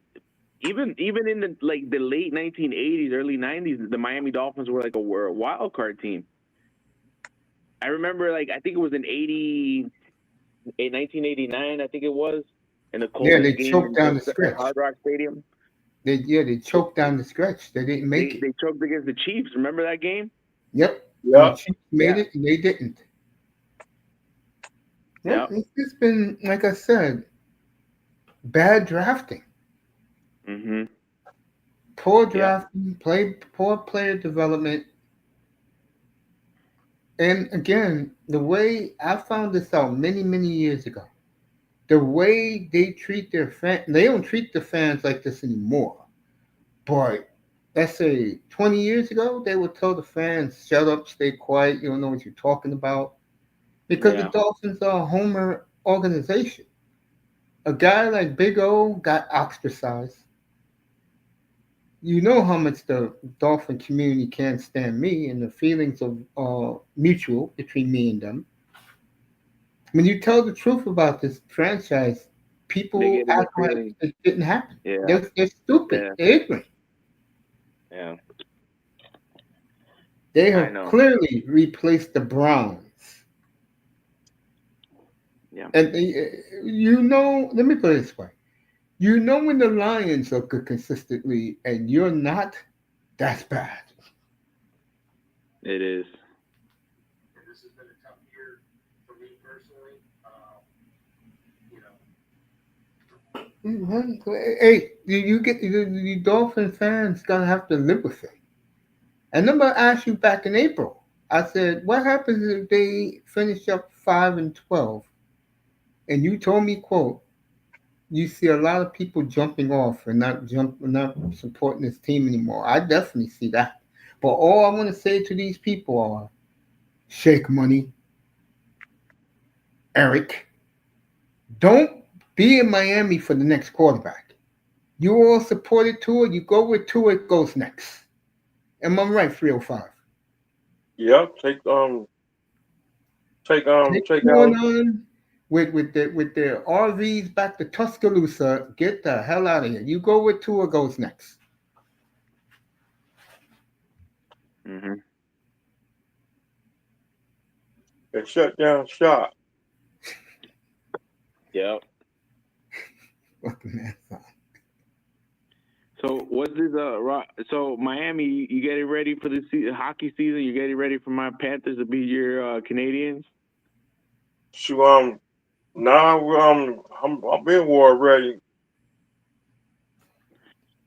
even in the late 1980s, early 90s, the Miami Dolphins were a wild card team. I remember I think it was in 1989, I think it was, in the Yeah, coldest they game choked down the at stretch. Hard Rock Stadium. They choked down the stretch. They didn't make it. They choked against the Chiefs. Remember that game? Yep. And the Yep. Chiefs made Yeah. it and they didn't. Well, Yeah. it's just been, like I said, bad drafting. Mhm. Poor Yeah. drafting, poor player development. And again, the way I found this out many, many years ago, the way they treat their fans, they don't treat the fans like this anymore. But let's say 20 years ago, they would tell the fans, shut up, stay quiet, you don't know what you're talking about. Because the Yeah. Dolphins are a homer organization. A guy like Big O got ostracized. You know how much the Dolphin community can't stand me, and the feelings of mutual between me and them. When you tell the truth about this franchise, They people get in their act like feelings. it didn't happen. Yeah. They're stupid. Yeah. They're ignorant. Yeah. They I have know. clearly replaced the Browns. Yeah. And let me put it this way. You know when the Lions are good consistently and you're not, that's bad. It is. And this has been a tough year for me personally. Hey, you Dolphin fans gonna have to live with it. I remember I asked you back in April. I said, "What happens if they finish up 5-12?" And you told me, "quote You see a lot of people jumping off and not supporting this team anymore." I definitely see that. But all I want to say to these people are, Shake Money, Eric, don't be in Miami for the next quarterback. You all supported Tua, you go with Tua, it goes next. Am I right, 305? Yeah, take Take out. going on with their RVs back to Tuscaloosa. Get the hell out of here. You go with Tua goes next. Mm-hmm. And shut down shop. Yep. Fucking ass. So what's this? So Miami, you getting ready for the hockey season? You getting ready for my Panthers to beat your Canadians? So now I'm in war ready.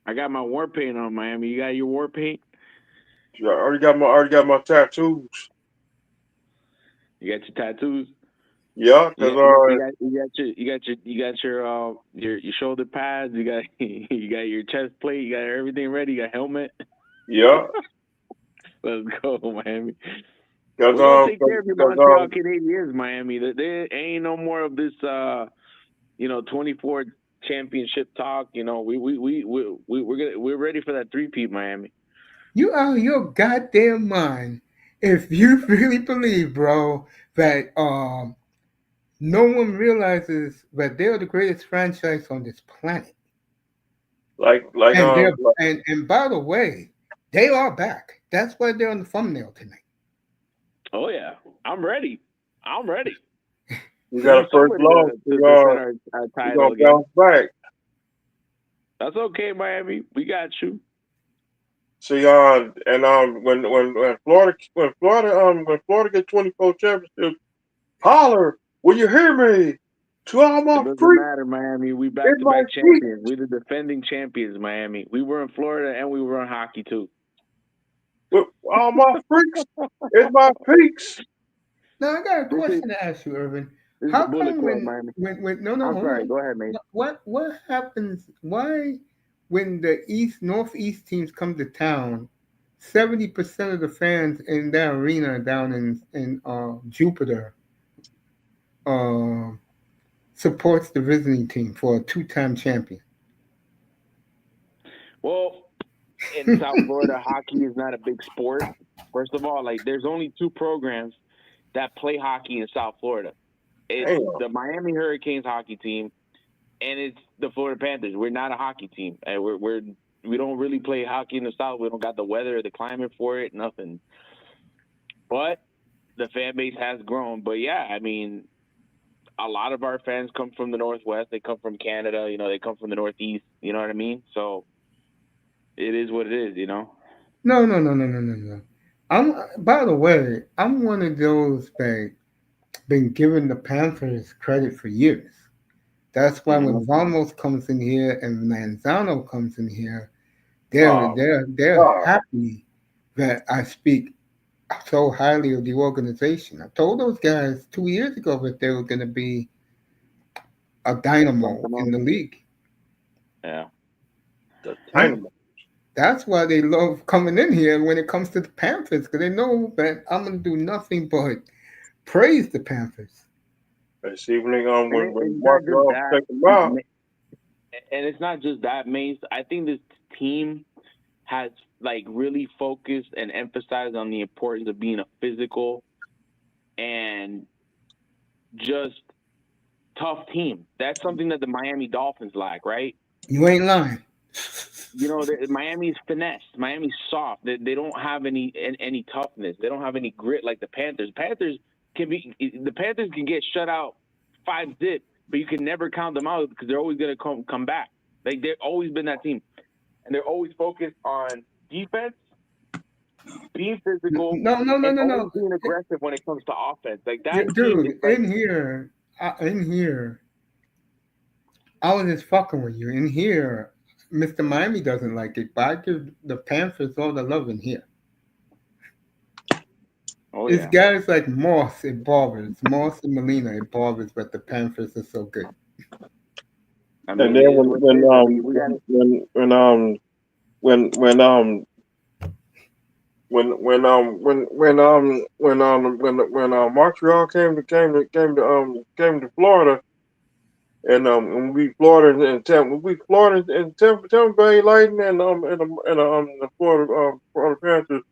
I got my war paint on, Miami. You got your war paint? I already got my tattoos. You got your tattoos? Yeah, You cause got your shoulder pads. You got you got your chest plate. You got everything ready. You got helmet. yeah, Let's go, Miami. cause We're gonna take care of your Montreal Canadiens, Miami. There ain't no more of this 24 championship talk. We're ready for that three-peat, Miami. You out of your goddamn mind if you really believe, bro, that no one realizes that they're the greatest franchise on this planet. like And and by the way, they are back. That's why they're on the thumbnail tonight. Oh yeah, I'm ready. we got a first loss. To defend our We title gonna again. bounce back. That's okay, Miami. We got you. See, and when Florida get 24 championships, holler, will you hear me? To all It my doesn't freaks matter, Miami. We in my back-to-back feet, champions. We're the defending champions, Miami. We were in Florida and we were in hockey too. with all my freaks in my peaks. Now I got a question to ask you, Irvin. This is the How Bullet come Club, Miami. when no I'm hold sorry. on. Go ahead, man. What happens? Why when the northeast teams come to town, 70% of the fans in that arena down in Jupiter uh, supports the visiting team for a two-time champion. Well, in South Florida, hockey is not a big sport. First of all, like there's only two programs that play hockey in South Florida. It's Damn. the Miami Hurricanes hockey team, and it's the Florida Panthers. We're not a hockey team, and we don't really play hockey in the South. We don't got the weather, the climate for it, nothing. But the fan base has grown. But yeah, I mean, a lot of our fans come from the Northwest. They come from Canada. They come from the Northeast. You know what I mean? So it is what it is. No. I'm by the way, I'm one of those that been giving the Panthers credit for years. That's why when Mhm. Vamos comes in here and Manzano comes in here, Oh, they're God. happy that I speak so highly of the organization. I told those guys 2 years ago that they were going to be a dynamo Something in else. the league. Yeah. The I, dynamo. that's why they love coming in here when it comes to the Panthers, because they know that I'm going to do nothing but praise the Panthers. And see when And when it's not Mark just Ross that. take them out. And it's not just that, Mace. I think this team has like really focused and emphasized on the importance of being a physical and just tough team. That's something that the Miami Dolphins lack, right? You ain't lying. Miami's finesse. Miami's soft. They don't have any toughness. They don't have any grit like the Panthers. The Panthers can get shut out 5-0, but you can never count them out because they're always gonna come back. Like they've always been that team, and they're always focused on defense, being physical, and always No. being aggressive when it comes to offense. Like that team is Dude, like in here, I was just fucking with you. In here, Mr. Miami doesn't like it, but I give the Panthers all the love in here. oh It's yeah. guys like Moss, it bothers. Moss and Molina, it bothers, but the Panthers are so good. I And mean, then it is what it is. We got it. When Montreal came to Florida and we Florida and Tampa we Florida and Tampa Bay Lightning and the Florida Panthers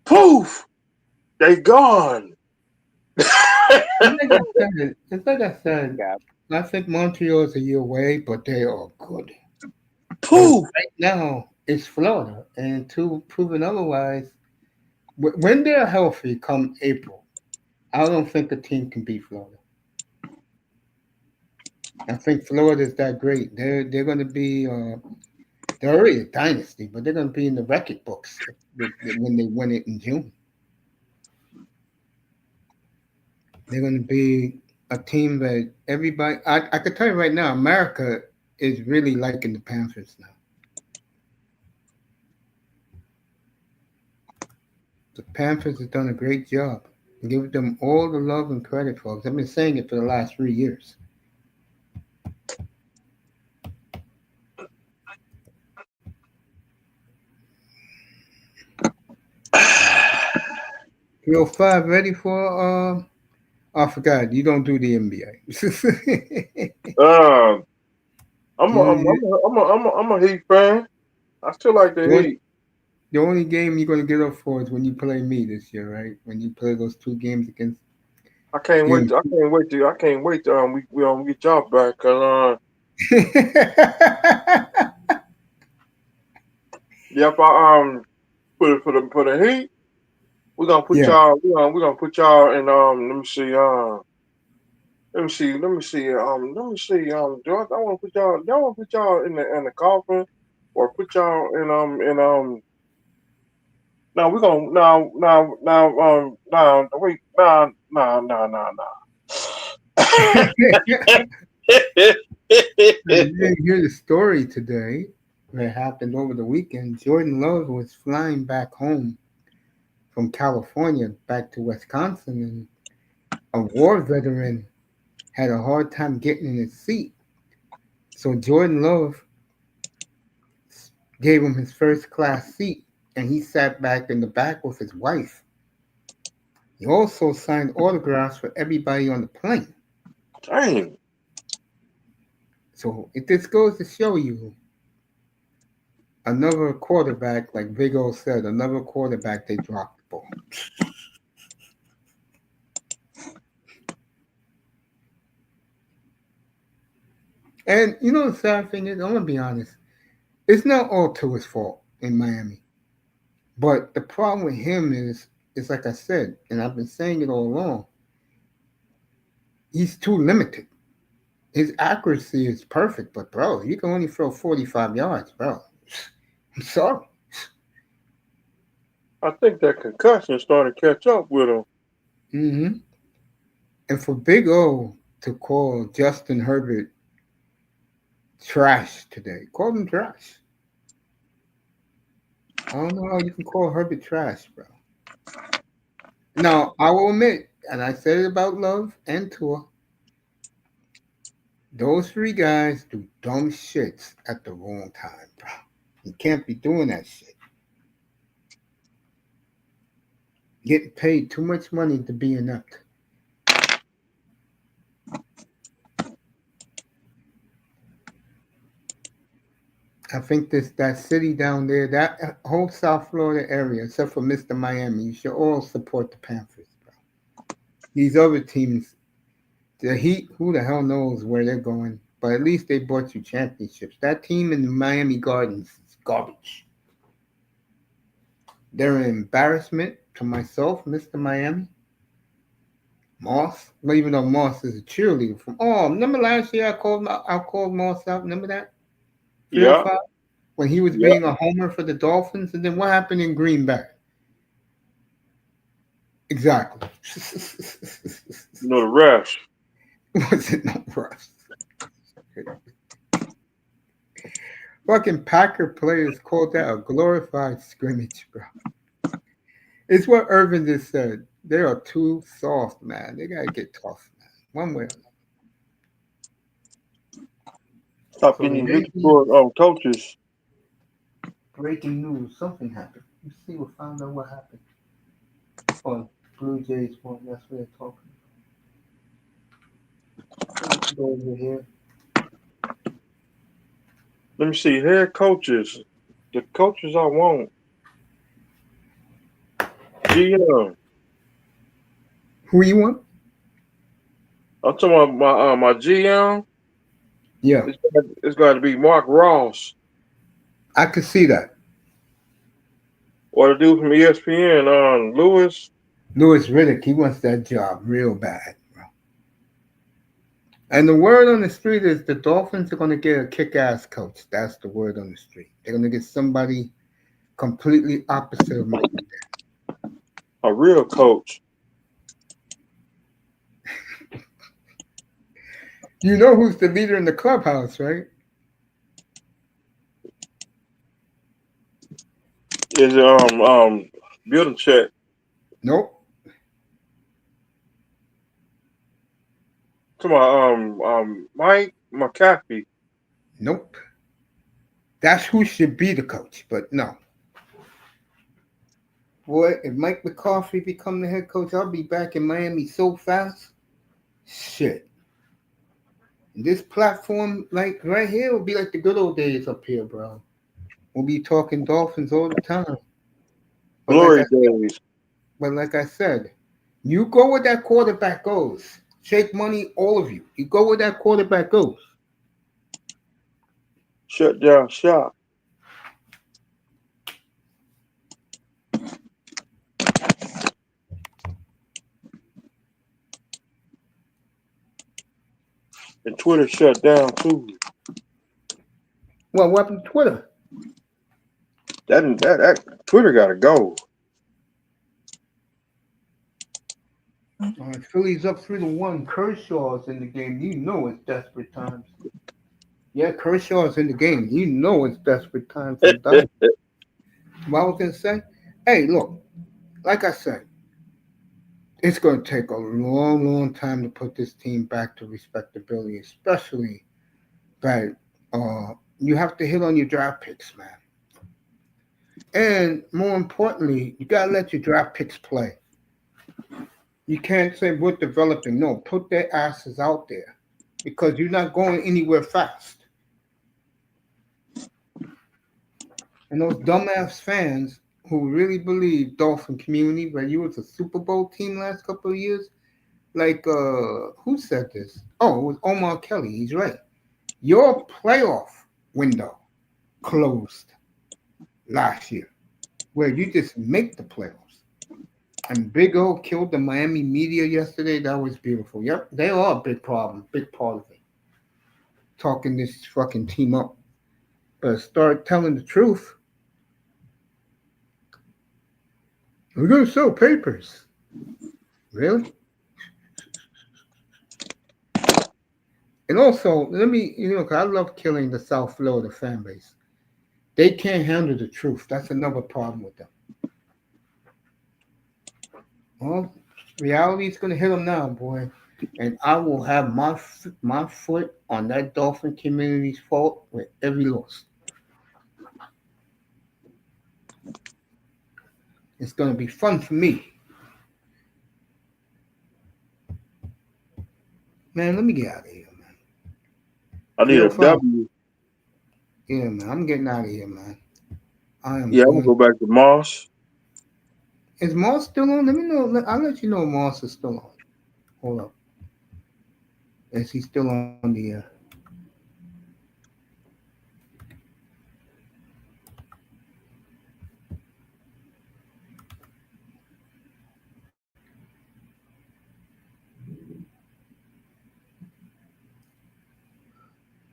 Poof! They gone. It's like I said. Yeah. I think Montreal's a year away, but they are good. But Poof! right now, it's Florida, and to proven otherwise, when they're healthy, come April, I don't think a team can beat Florida. I think Florida's that great. They're going to be. They're already a dynasty, but they're going to be in the record books when they win it in June. They're going to be a team that everybody. I can tell you right now, America is really liking the Panthers now. The Panthers have done a great job. Give them all the love and credit, folks. I've been saying it for the last 3 years. Yo, five ready for I forgot you don't do the NBA. Uh, I'm a, I'm You- a, I'm a, I'm a, I'm a Heat fan. I still like the the, only, Heat. the only game you're gonna get up for is when you play me this year, right? When you play those two games against I can't wait. game. To, I can't wait to. I can't wait to. We get y'all back. Cause yep. For the Heat, we're gonna put Yeah. y'all. We're gonna put y'all in. Let me see. Let me see. Do I want to put y'all? Y'all want to put y'all in the coffin, or put y'all in. No, we're gonna no wait You didn't hear the story today that happened over the weekend. Jordan Love was flying back home from California back to Wisconsin, and a war veteran had a hard time getting in his seat. So Jordan Love gave him his first class seat, and he sat back in the back with his wife. He also signed autographs for everybody on the plane. Dang. So it just goes to show you another quarterback, like Vegasl said, another quarterback they dropped the ball. And you know the sad thing is, I'm gonna be honest, it's not all to his fault in Miami. But the problem with him is like I said, and I've been saying it all along, he's too limited. His accuracy is perfect, but bro, you can only throw 45 yards, bro. I'm sorry. I think that concussion started to catch up with him. hmm And for Big O to call Justin Herbert trash today, call him trash. I don't know how you can call Herbert trash, bro. Now, I will admit, and I said it about Love and Tua, those three guys do dumb shits at the wrong time, bro. You can't be doing that shit. Getting paid too much money to be inept. I think that city down there, that whole South Florida area, except for Mr. Miami, you should all support the Panthers, bro. These other teams, the Heat, who the hell knows where they're going? But at least they brought you championships. That team in the Miami Gardens is garbage. They're an embarrassment to myself, Mr. Miami. Moss, well, even though Moss is a cheerleader from. Oh, remember last year I called Moss out. Remember that 3 or Yeah, 5 when he was yeah. being a homer for the Dolphins, and then what happened in Green Bay? Exactly. You know the refs. Was it no rush? Fucking Packer players called that a glorified scrimmage, bro. It's what Irvin just said. They are too soft, man. They gotta get tough, man. One way or another. Stop So the getting hit Yankees, for coaches. breaking news. Something happened. Let's see. We'll find out what happened. Oh, Blue Jays won. That's what they're talking about. Let's go over here. Let me see. Head coaches. The coaches I want. GM. Who you want? I'm talking about my GM. Yeah, It's got to be Mark Ross I could see that. or the dude from ESPN, Lewis. Louis Riddick, he wants that job real bad, bro. And the word on the street is the Dolphins are going to get a kick-ass coach. That's the word on the street. They're going to get somebody completely opposite of Mike. A real coach. You know who's the leader in the clubhouse, right? Is building check. Nope. Come on, Mike McAfee. Nope. That's who should be the coach, but no. Boy, if Mike McCarthy become the head coach, I'll be back in Miami so fast. Shit. This platform, like right here, will be like the good old days up here, bro. We'll be talking Dolphins all the time. But like Glory I, days. but like I said, you go where that quarterback goes. Shake money, all of you. You go where that quarterback goes. Shut down shop. And Twitter shut down too. Well, what happened to Twitter? That Twitter gotta go. All right, Philly's up 3-1. Kershaw's in the game. You know it's desperate times. Yeah, Kershaw's in the game. You know it's desperate times for the Dodgers. What I was gonna say? Hey, look, like I said, it's gonna take a long, long time to put this team back to respectability, especially that you have to hit on your draft picks, man. And more importantly, you gotta let your draft picks play. You can't say we're developing. No, put their asses out there because you're not going anywhere fast. And those dumbass fans who really believe Dolphin community, where you was a Super Bowl team last couple of years, like who said this? Oh, it was Omar Kelly. He's right. Your playoff window closed last year, where you just make the playoffs. And Big O killed the Miami media yesterday. That was beautiful. Yep, they are a big problem, big part of it. Talking this fucking team up. But start telling the truth. We're gonna sell papers. Really? And also, let me, 'cause I love killing the South Florida fan base. They can't handle the truth. That's another problem with them. Well, reality's gonna hit them now, boy. And I will have my foot on that Dolphin community's fault with every loss. It's gonna be fun for me. Man, let me get out of here, man. I need a 305. W. Yeah, man. I'm getting out of here, man. I am Yeah, I'm gonna going. go back to Moss. Is Moss still on? Let me know. I'll let you know if Moss is still on. Hold up. Is he still on the air?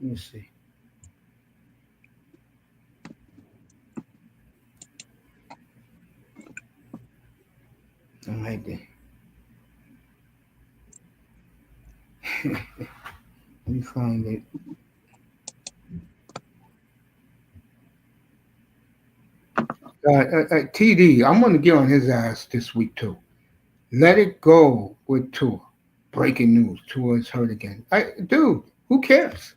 Let me see. All right then. Let me find it. TD, I'm going to get on his ass this week too. Let it go with Tua. Breaking news: Tua is hurt again. Dude, who cares?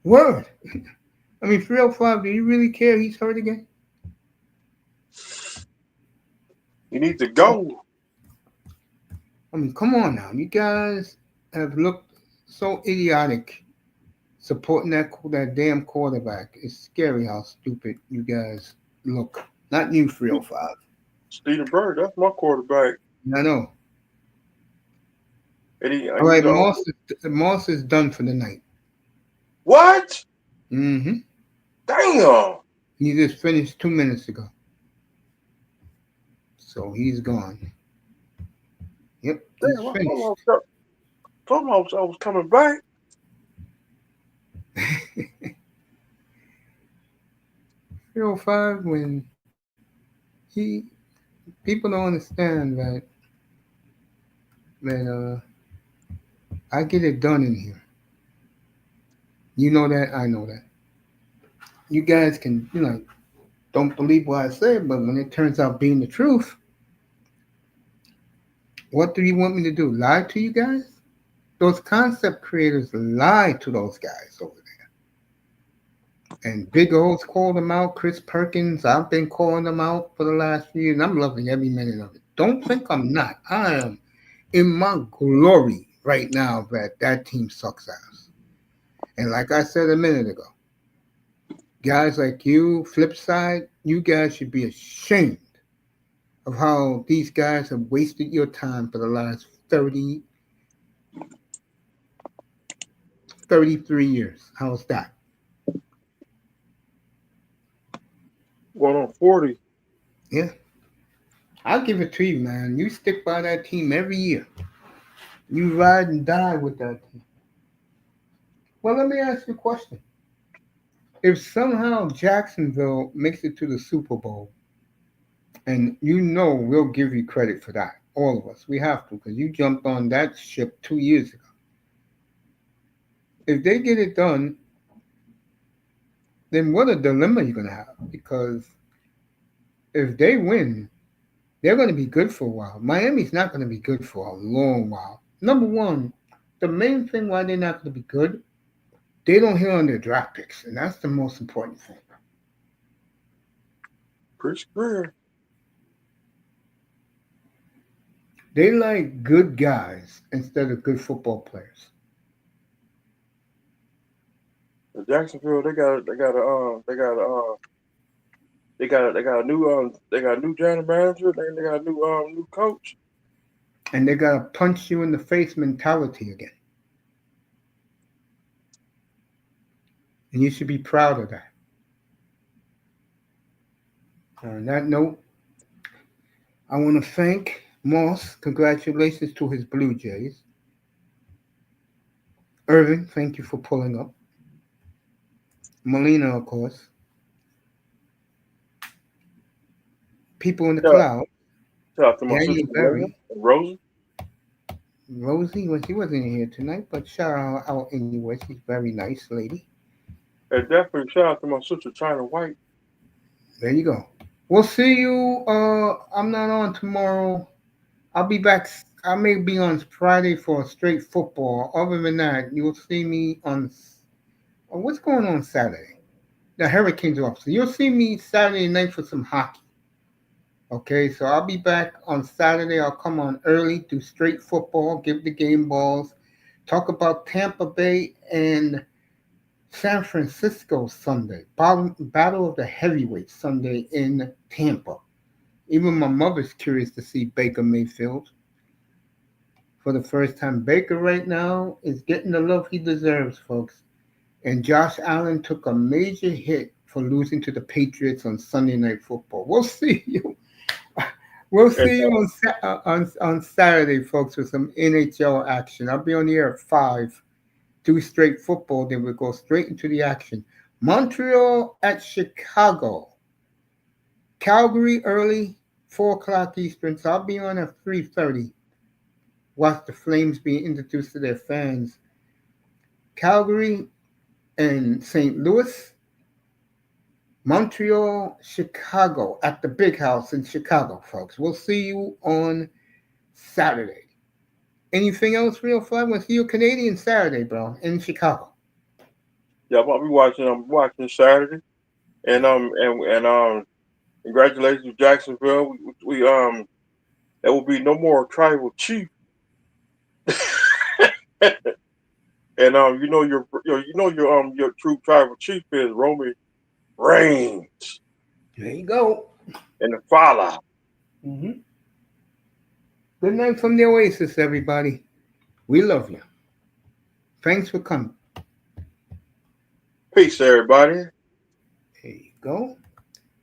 Word. I mean, 305. Do you really care? He's hurt again. You need to go. I mean, come on now. You guys have looked so idiotic supporting that damn quarterback. It's scary how stupid you guys look. Not you, 305. Steven Bird, that's my quarterback. I know. And All right, Moss is done for the night. What? Mm-hmm. Damn. He just finished 2 minutes ago. So he's gone. Yep, he's Damn, finished. I was coming back. 305 when people don't understand that I get it done in here. You know that, I know that. You guys can, don't believe what I say, but when it turns out being the truth, what do you want me to do? Lie to you guys? Those concept creators lie to those guys over there. And Big O's called them out. Chris Perkins, I've been calling them out for the last few years, and I'm loving every minute of it. Don't think I'm not. I am in my glory right now that team sucks ass. And like I said a minute ago, guys like you, flip side, you guys should be ashamed of how these guys have wasted your time for the last 33 years. How's that? Going on 40. Yeah. I'll give it to you, man. You stick by that team every year. You ride and die with that team. Well, let me ask you a question. If somehow Jacksonville makes it to the Super Bowl, and we'll give you credit for that, all of us, we have to, because you jumped on that ship 2 years ago. If they get it done, then what a dilemma you're going to have, because if they win, they're going to be good for a while. Miami's not going to be good for a long while. Number one, the main thing why they're not going to be good, they don't hit on their draft picks, and that's the most important thing. Chris Greer. They like good guys instead of good football players. Jacksonville, they got a new general manager. They got a new coach. And they got a punch you in the face mentality again. And you should be proud of that. On that note, I want to thank Moss. Congratulations to his Blue Jays. Irvin, thank you for pulling up. Molina, of course. People in the cloud. Shout out to my Daniel sister Berry. and Rosie. Rosie, well, she wasn't here tonight, but shout her out anyway. She's a very nice lady. And definitely shout out to my sister China White. There you go. We'll see you. I'm not on tomorrow. I'll be back. I may be on Friday for straight football. Other than that, you'll see me on. What's going on Saturday? The Hurricanes are off. So you'll see me Saturday night for some hockey. Okay, so I'll be back on Saturday. I'll come on early, do straight football, give the game balls, talk about Tampa Bay and San Francisco Sunday. Battle of the Heavyweights Sunday in Tampa. Even my mother's curious to see Baker Mayfield for the first time. Baker right now is getting the love he deserves, folks. And Josh Allen took a major hit for losing to the Patriots on Sunday Night Football. We'll see you. We'll see you on Saturday, folks, with some N.H.L. action. I'll be on the air at 5. Do straight football, then we'll go straight into the action. Montreal at Chicago. Calgary early, 4 o'clock Eastern. So I'll be on at 3:30. Watch the Flames being introduced to their fans. Calgary and St. Louis. Montreal, Chicago at the Big House in Chicago, folks. We'll see you on Saturday. Anything else, Real Fly? We'll see you Canadian Saturday, bro, in Chicago. Yeah, I'll be watching. I'm watching Saturday, and congratulations to Jacksonville. We there will be no more tribal chief. And your true tribal chief is Roman Reigns. There you go. and the fallout. Mm-hmm. Good night from the Oasis, everybody. We love you. Thanks for coming. Peace, everybody. There you go.